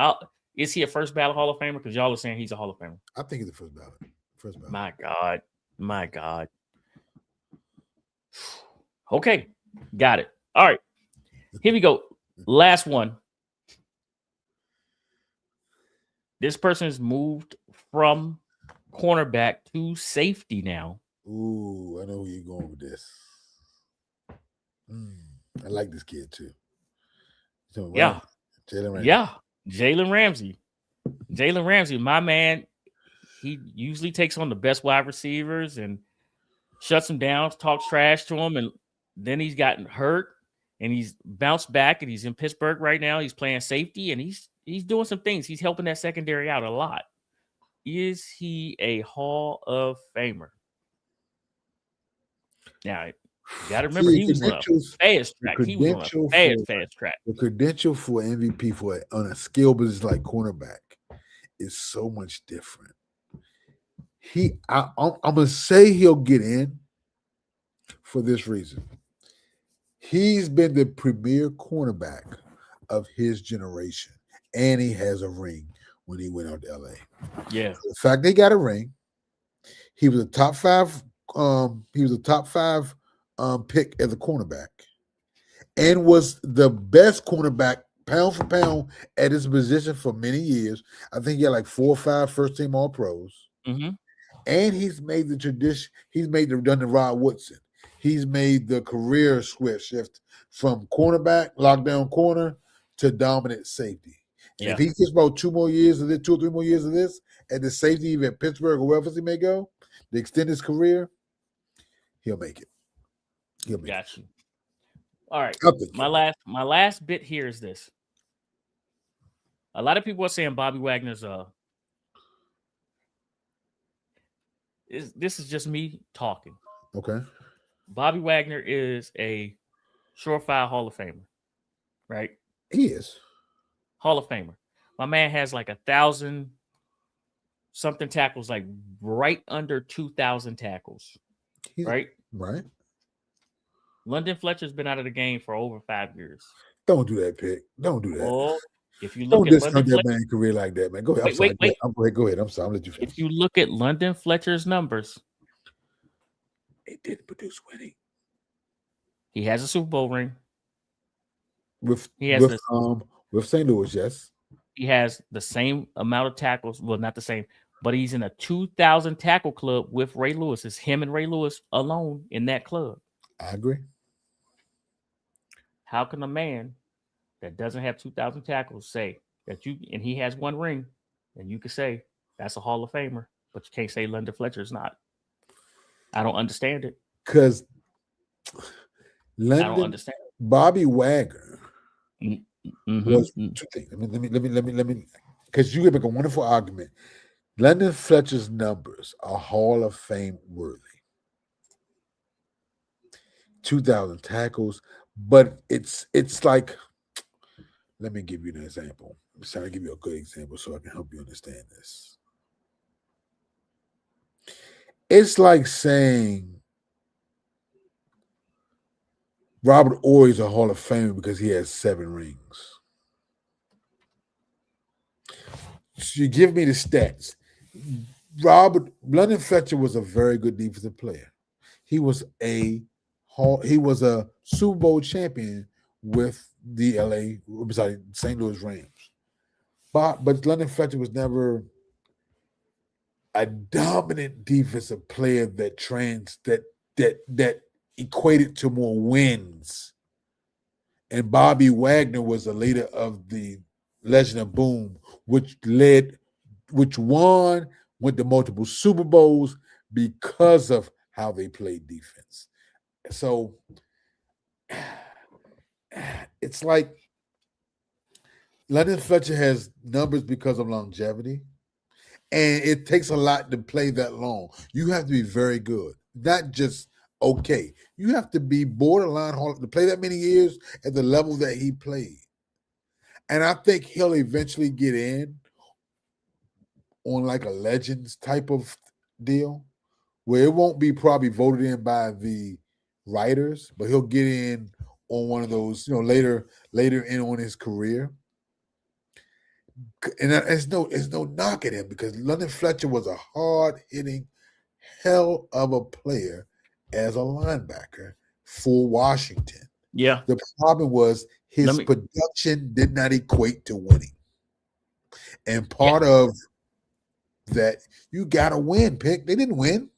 S1: Is he a first ballot Hall of Famer? Because y'all are saying he's a Hall of Famer.
S3: I think he's the first ballot.
S1: My God. Okay, got it. All right, here we go. Last one. This person has moved from cornerback to safety now.
S3: Ooh, I know where you're going with this. I like this kid too.
S1: Yeah. Jalen Ramsey. Jalen Ramsey, my man, he usually takes on the best wide receivers and shuts them down, talks trash to them, and then he's gotten hurt and he's bounced back and he's in Pittsburgh right now. He's playing safety and he's doing some things. He's helping that secondary out a lot. Is he a Hall of Famer? Now, you got to remember, he was on a fast track. He was on a fast track.
S3: The credential for MVP on a skill position like cornerback is so much different. I'm going to say he'll get in for this reason. He's been the premier cornerback of his generation, and he has a ring when he went out to LA.
S1: Yeah.
S3: The fact they got a ring, he was a top five pick as a cornerback and was the best cornerback pound for pound at his position for many years. I think he had like 4 or 5 first team all pros.
S1: Mm-hmm.
S3: And he's made the tradition, done the Rod Woodson. He's made the career shift from cornerback, lockdown corner, to dominant safety. And if he gets about 2 or 3 more years of this at the safety, even at Pittsburgh or wherever he may go, to extend his career, he'll make it.
S1: Got you. All right. My last bit here is this. A lot of people are saying Bobby Wagner's this is just me talking.
S3: Okay.
S1: Bobby Wagner is a surefire Hall of Famer, right?
S3: He is.
S1: Hall of Famer. My man has like 1,000 something tackles, like right under 2,000 tackles. Right?
S3: Right.
S1: London Fletcher's been out of the game for over 5 years.
S3: Don't do that, Pick. Don't do that.
S1: Well, if you look
S3: don't
S1: at
S3: discount that man's career like that, man. Go ahead.
S1: Wait.
S3: Go ahead. I'm sorry. I'll let you finish.
S1: If you look at London Fletcher's numbers,
S3: it didn't produce winning.
S1: He has a Super Bowl ring.
S3: With St. Louis, yes.
S1: He has the same amount of tackles. Well, not the same, but he's in a 2,000 tackle club with Ray Lewis. It's him and Ray Lewis alone in that club.
S3: I agree.
S1: How can a man that doesn't have 2,000 tackles say that and he has 1 ring, and you can say that's a Hall of Famer, but you can't say London Fletcher is not? I don't understand it.
S3: Because
S1: I don't understand it.
S3: Bobby Wagner was 2
S1: Mm-hmm.
S3: things. Let me, because you can make a wonderful argument. London Fletcher's numbers are Hall of Fame worthy. 2,000 tackles, but it's like, let me give you an example. I'm trying to give you a good example so I can help you understand this. It's like saying Robert Ory is a Hall of Famer because he has 7 rings. So you give me the stats. London Fletcher was a very good defensive player. He was a Super Bowl champion with the St. Louis Rams. But London Fletcher was never a dominant defensive player that equated to more wins. And Bobby Wagner was the leader of the Legion of Boom, which won, went to multiple Super Bowls because of how they played defense. So it's like London Fletcher has numbers because of longevity, and it takes a lot to play that long. You have to be very good, not just okay. You have to be borderline to play that many years at the level that he played. And I think he'll eventually get in on like a Legends type of deal where it won't be probably voted in by the writers, but he'll get in on one of those, later in on his career. And there's no knock at him because London Fletcher was a hard-hitting hell of a player as a linebacker for Washington.
S1: Yeah.
S3: The problem was his production did not equate to winning. And part of that, you got to win, Pick. They didn't win.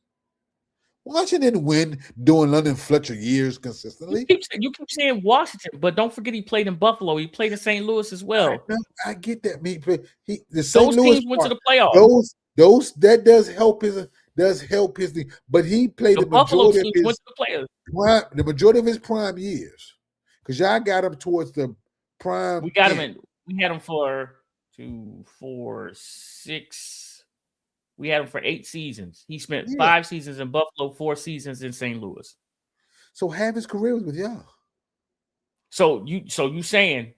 S3: Washington didn't win during London Fletcher years consistently.
S1: You keep saying Washington, but don't forget he played in Buffalo. He played in St. Louis as well.
S3: I get that.
S1: Those teams went to the playoffs.
S3: That does help does help his team, but he played
S1: The
S3: the
S1: Buffalo
S3: majority of
S1: team
S3: his
S1: went to the players.
S3: prime years. Because y'all got him towards the prime.
S1: We got him in. We had him for 2, 4, 6. We had him for 8 seasons. He spent 5 seasons in Buffalo, 4 seasons in St. Louis.
S3: So half his career was with y'all.
S1: So you saying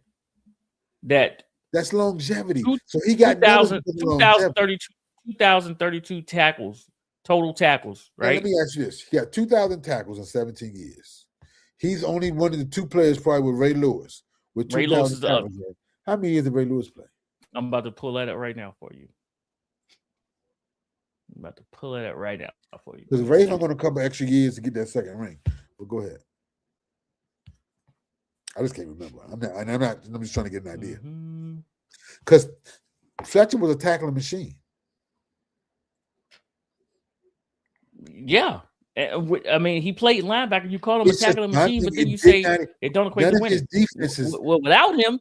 S1: that
S3: that's longevity. So he got
S1: 2,032 tackles, total tackles, right?
S3: Now, let me ask you this. He got 2,000 tackles in 17 years. He's only one of the 2 players probably with Ray Lewis. With 2,000 tackles. How many years did Ray Lewis play?
S1: I'm about to pull that up right now for you. Because
S3: Ray's not going to couple extra years to get that second ring. But go ahead. I just can't remember. I'm just trying to get an idea. Because Fletcher was a tackling machine.
S1: Yeah. I mean, he played linebacker. You call him a tackling machine, but then you say it don't equate to winning. Without him.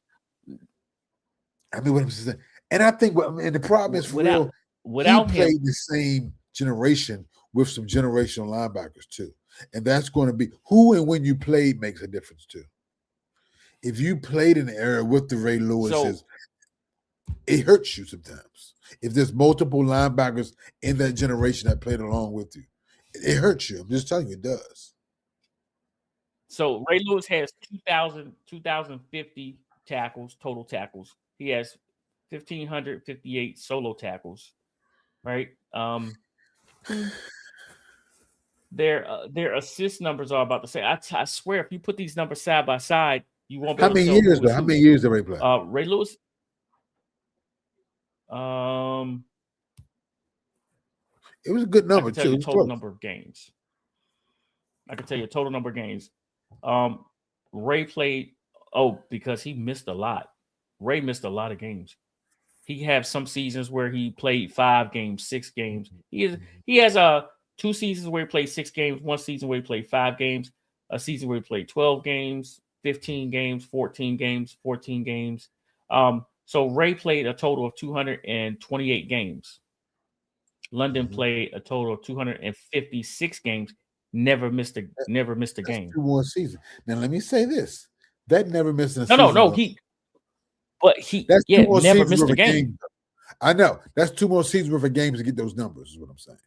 S3: I mean, what I'm saying. And I think, and the problem is for real, he played the same generation with some generational linebackers too. And that's going to be who and when you played makes a difference too. If you played in the era with the Ray Lewis's, it hurts you sometimes. If there's multiple linebackers in that generation that played along with you, it hurts you. I'm just telling you, it does.
S1: So Ray Lewis has 2,050 tackles, total tackles. He has 1,558 solo tackles, right? Their assist numbers are about the same. I swear, if you put these numbers side by side, you won't be able to tell.
S3: How many years did Ray play?
S1: Ray Lewis.
S3: It was a good number.
S1: I can tell you total number of games. Ray played. Because he missed a lot. Ray missed a lot of games. He had some seasons where he played 5 games, 6 games. He has 2 seasons where he played 6 games, 1 season where he played 5 games, a season where he played 12 games, 15 games, 14 games, 14 games. So Ray played a total of 228 games. London played a total of 256 games. Never missed a game.
S3: 2 more seasons. Now let me say this: that never missed a
S1: season. No. That's never missed a game.
S3: I know that's 2 more seasons worth of games to get those numbers. Is what I'm saying.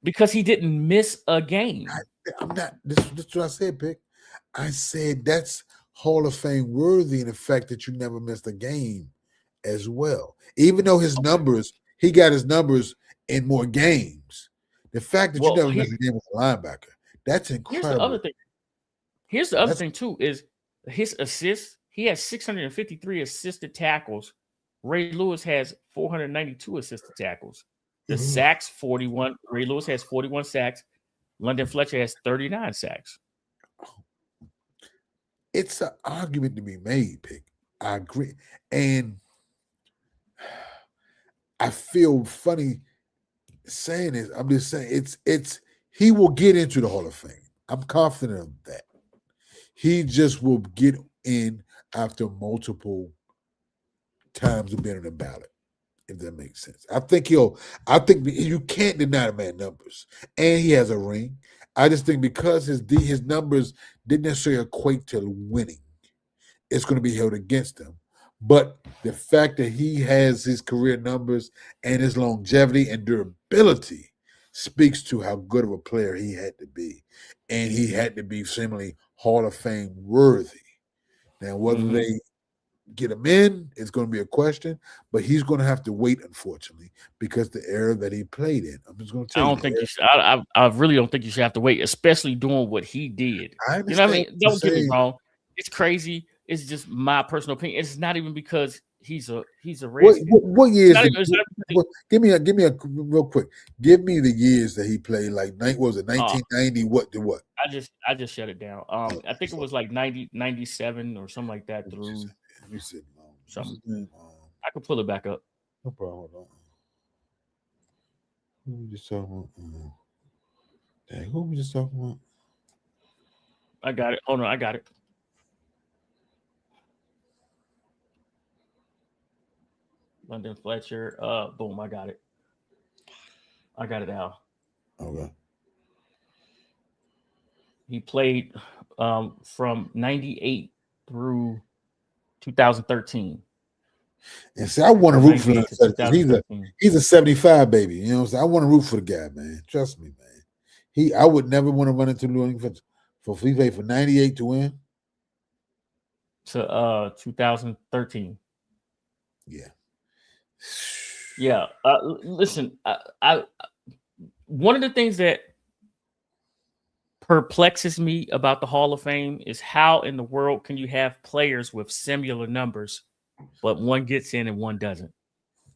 S1: Because he didn't miss a game.
S3: I'm not. This is what I said, Pick. I said that's Hall of Fame worthy in the fact that you never missed a game as well. Even though his numbers, he got his numbers in more games. The fact that you never missed a game with a linebacker, that's incredible.
S1: Here's the other thing too, is his assists. He has 653 assisted tackles. Ray Lewis has 492 assisted tackles. The sacks, 41. Ray Lewis has 41 sacks. London Fletcher has 39 sacks.
S3: It's an argument to be made, Pick. I agree. And I feel funny saying this. I'm just saying it's he will get into the Hall of Fame. I'm confident of that. He just will get in after multiple times of being on the ballot, if that makes sense. I think you can't deny the man numbers. And he has a ring. I just think because his numbers didn't necessarily equate to winning, it's going to be held against him. But the fact that he has his career numbers and his longevity and durability speaks to how good of a player he had to be. And he had to be seemingly Hall of Fame worthy. Now, whether they get him in is going to be a question, but he's going to have to wait, unfortunately, because the era that he played in. I'm just going to tell you.
S1: I really don't think you should have to wait, especially doing what he did.
S3: I
S1: you know what I mean? Don't get me wrong. It's crazy. It's just my personal opinion. It's not even because he's a Redskin.
S3: What years? Give me a real quick. Give me the years that he played. Like, what was it 1990? What?
S1: I just shut it down. I think it was like 90, 97 or something like that through something. I can pull it back up.
S3: No problem. Hold on. Who we just talking about? Dang, who we just talking about?
S1: I got it. Hold on, I got it. London Fletcher. Boom, I got it. I got it now.
S3: Okay.
S1: He played from 98 through 2013.
S3: And see, I want to
S1: From
S3: root for
S1: 98
S3: him
S1: to
S3: because
S1: 2013.
S3: he's a 75 baby. You know what I'm saying? I want to root for the guy, man. Trust me, man. I would never want to run into New England for he played for 98 to win.
S1: To 2013.
S3: Yeah.
S1: Yeah. Listen, I one of the things that perplexes me about the Hall of Fame is how in the world can you have players with similar numbers, but one gets in and one doesn't?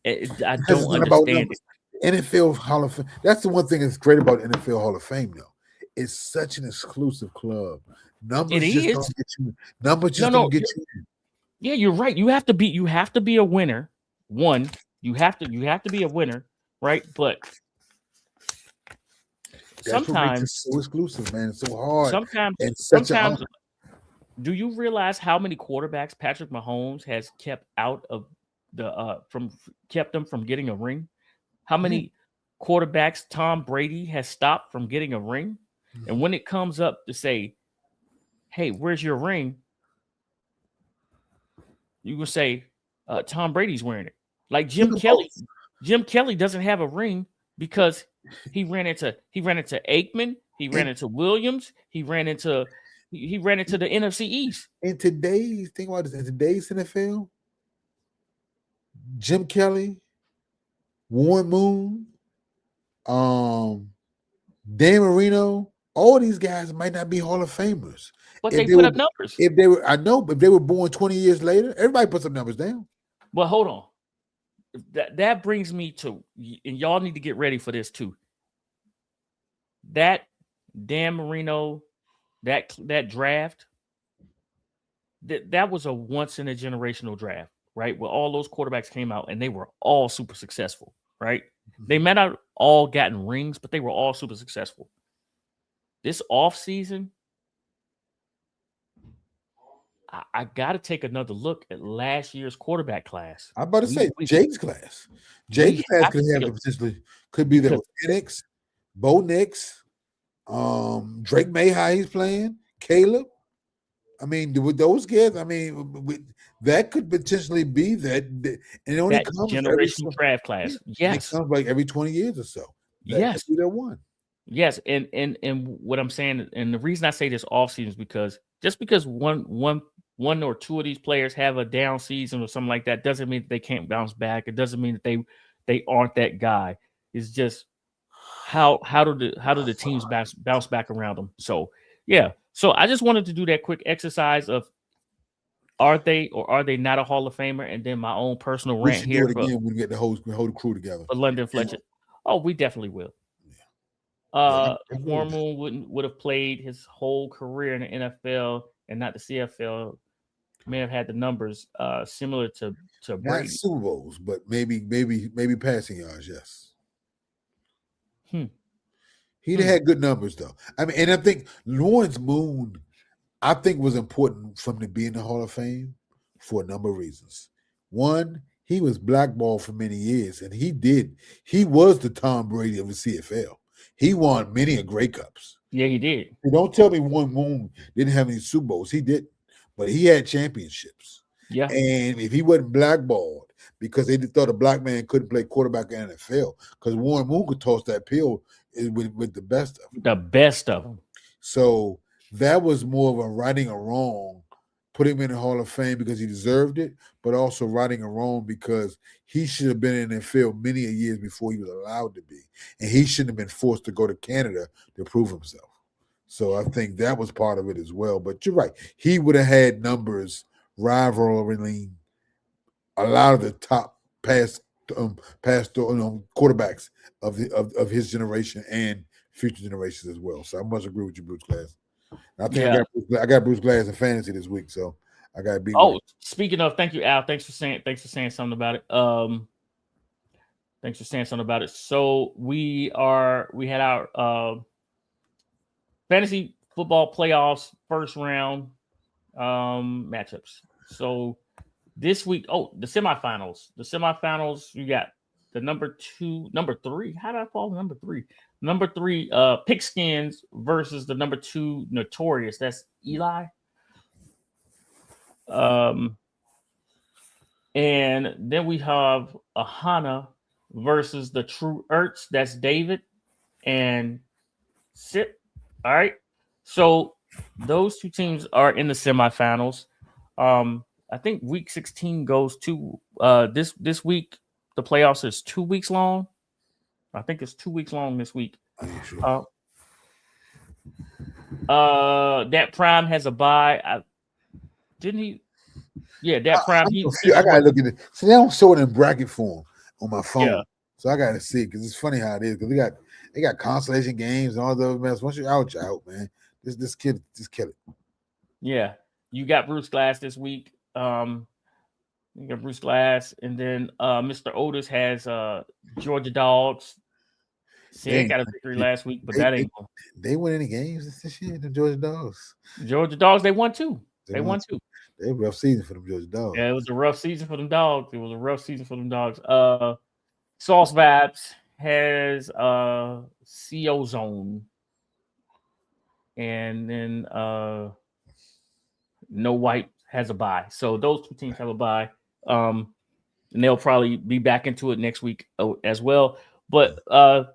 S1: I
S3: Because
S1: don't
S3: it's not about
S1: understand
S3: numbers. NFL Hall of Fame. That's the one thing that's great about NFL Hall of Fame, though. It's such an exclusive club. Numbers
S1: It
S3: just
S1: is.
S3: don't get you. Numbers just
S1: No,
S3: don't get you.
S1: Yeah, you're right. You have to be a winner. One, you have to be a winner, right? But
S3: That's what makes it
S1: sometimes,
S3: so exclusive, man. It's so hard
S1: sometimes,
S3: and such an honor.
S1: do you realize how many quarterbacks Patrick Mahomes has kept out of kept them from getting a ring? How many quarterbacks Tom Brady has stopped from getting a ring? And when it comes up to say, "Hey, where's your ring?" You will say, Tom Brady's wearing it. Like Jim Kelly. Jim Kelly doesn't have a ring because he ran into Aikman, he ran into Williams, he ran into the NFC East.
S3: In today's NFL, Jim Kelly, Warren Moon, Dan Marino, all these guys might not be Hall of Famers.
S1: But they put up numbers.
S3: If they were, I know, but if they were born 20 years later, everybody puts up numbers down.
S1: But hold on. That brings me to, and y'all need to get ready for this too. That Dan Marino, that draft, that was a once in a generational draft, right? Where all those quarterbacks came out and they were all super successful, right? They may not all gotten rings, but they were all super successful. This offseason, I got to take another look at last year's quarterback class.
S3: I'm about to say Jake's class. Jake's class could have the potentially could be there with Penix, Bo Nix, Drake Mayhigh he's playing, Caleb. I mean, with those guys, I mean, that could potentially be that. And it only
S1: that
S3: comes
S1: generational draft class. Yes,
S3: it comes like every 20 years or so.
S1: Yes,
S3: that one.
S1: Yes, and what I'm saying, and the reason I say this offseason is because just because one or two of these players have a down season or something like that doesn't mean that they can't bounce back. It doesn't mean that they aren't that guy. It's just how do the teams bounce back around them. So yeah, so I just wanted to do that quick exercise of are they or are they not a Hall of Famer, and then my own personal rant here
S3: do it again when we get the whole crew together.
S1: For London Fletcher. Oh, we definitely will. Moon would have played his whole career in the NFL and not the CFL. May have had the numbers similar to Brady.
S3: Not Super Bowls, but maybe passing yards. Yes. He'd had good numbers though. I mean, and I think Lawrence Moon, I think was important for him to be in the Hall of Fame for a number of reasons. One, he was blackballed for many years, and he was the Tom Brady of the CFL. He won many a Grey Cups.
S1: Yeah, he did.
S3: Don't tell me Warren Moon didn't have any Super Bowls. He didn't, but he had championships.
S1: Yeah.
S3: And if he wasn't blackballed because they thought a black man couldn't play quarterback in the NFL, because Warren Moon could toss that pill with the best of them.
S1: The best of them.
S3: So that was more of a righting a wrong, put him in the Hall of Fame because he deserved it, but also righting a wrong because he should have been in the field many years before he was allowed to be. And he shouldn't have been forced to go to Canada to prove himself. So I think that was part of it as well. But you're right. He would have had numbers rivaling a lot of the top past quarterbacks of his generation and future generations as well. So I must agree with you, Bruce Glass. I think I got Bruce Glass in fantasy this week, so I got to be.
S1: Oh, speaking of, thank you, Al. Thanks for saying something about it. Thanks for saying something about it. So we had our fantasy football playoffs first round matchups. So this week, the semifinals. The semifinals, you got the number 3. How did I fall number 3? Number 3, Pigskins versus the number 2 Notorious. That's Eli. And then we have Ahana versus the True Ertz. That's David and Sip. All right. So those 2 teams are in the semifinals. I think week 16 goes to this week. The playoffs is 2 weeks long. I think it's 2 weeks long this week.
S3: Sure.
S1: That Prime has a bye. Didn't he? Yeah, that Prime.
S3: I gotta look at it. See, they don't show it in bracket form on my phone,
S1: Yeah.
S3: so I gotta see because it's funny how it is. Because they got consolation games and all the other mess. Once you're out, man. This kid just kill it.
S1: Yeah, you got Bruce Glass this week. You got Bruce Glass, and then Mr. Otis has Georgia Dogs. Sid got a victory last week, but that ain't.
S3: They win any games this year? The Georgia Dogs.
S1: Georgia Dogs, they won 2. They won 2.
S3: They had a rough season for them Georgia Dogs.
S1: Yeah, it was a rough season for them dogs. Sauce Vibes has CO Zone. And then No White has a bye. So those 2 teams have a bye. And they'll probably be back into it next week as well. But the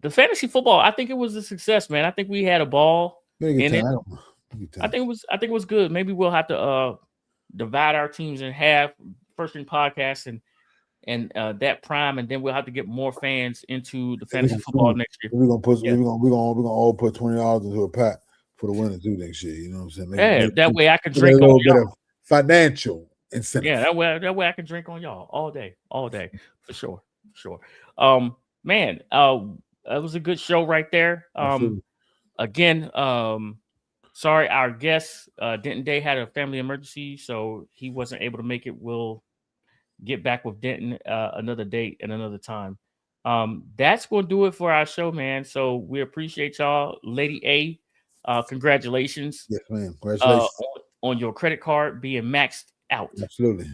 S1: fantasy football, I think it was a success, man. I think we had a ball in it. I think it was good. Maybe we'll have to divide our teams in half, First Ring Podcast and that Prime, and then we'll have to get more fans into the fantasy football next year.
S3: We're gonna all put $20 into a pot for the winner too next year. You know what I'm saying?
S1: That way I can drink on y'all.
S3: Financial incentive.
S1: Yeah, that way I can drink on y'all all day, for sure. Man, that was a good show right there. Again, sorry, our guest Denton Day had a family emergency, so he wasn't able to make it. We'll get back with Denton another date and another time. That's going to do it for our show, man. So we appreciate y'all. Lady A, congratulations.
S3: Yes, ma'am. Congratulations.
S1: On your credit card being maxed out.
S3: Absolutely.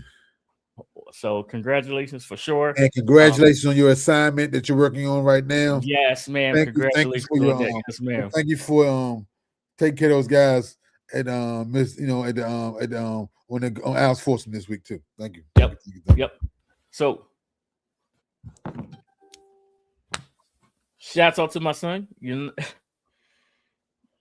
S1: So congratulations for sure.
S3: And congratulations on your assignment that you're working on right now.
S1: Yes, ma'am. Congratulations
S3: for your,
S1: yes, ma'am.
S3: Thank you for taking care of those guys at on Al's Foursome this week too. Thank you.
S1: Yep. So shouts out to my son,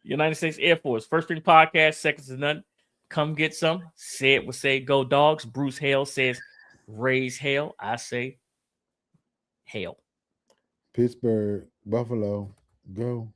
S1: United States Air Force, First Ring Podcast, seconds to none. Come get some. Sid will say go Dogs. Bruce Hale says raise hell. I say hail.
S3: Pittsburgh, Buffalo, go.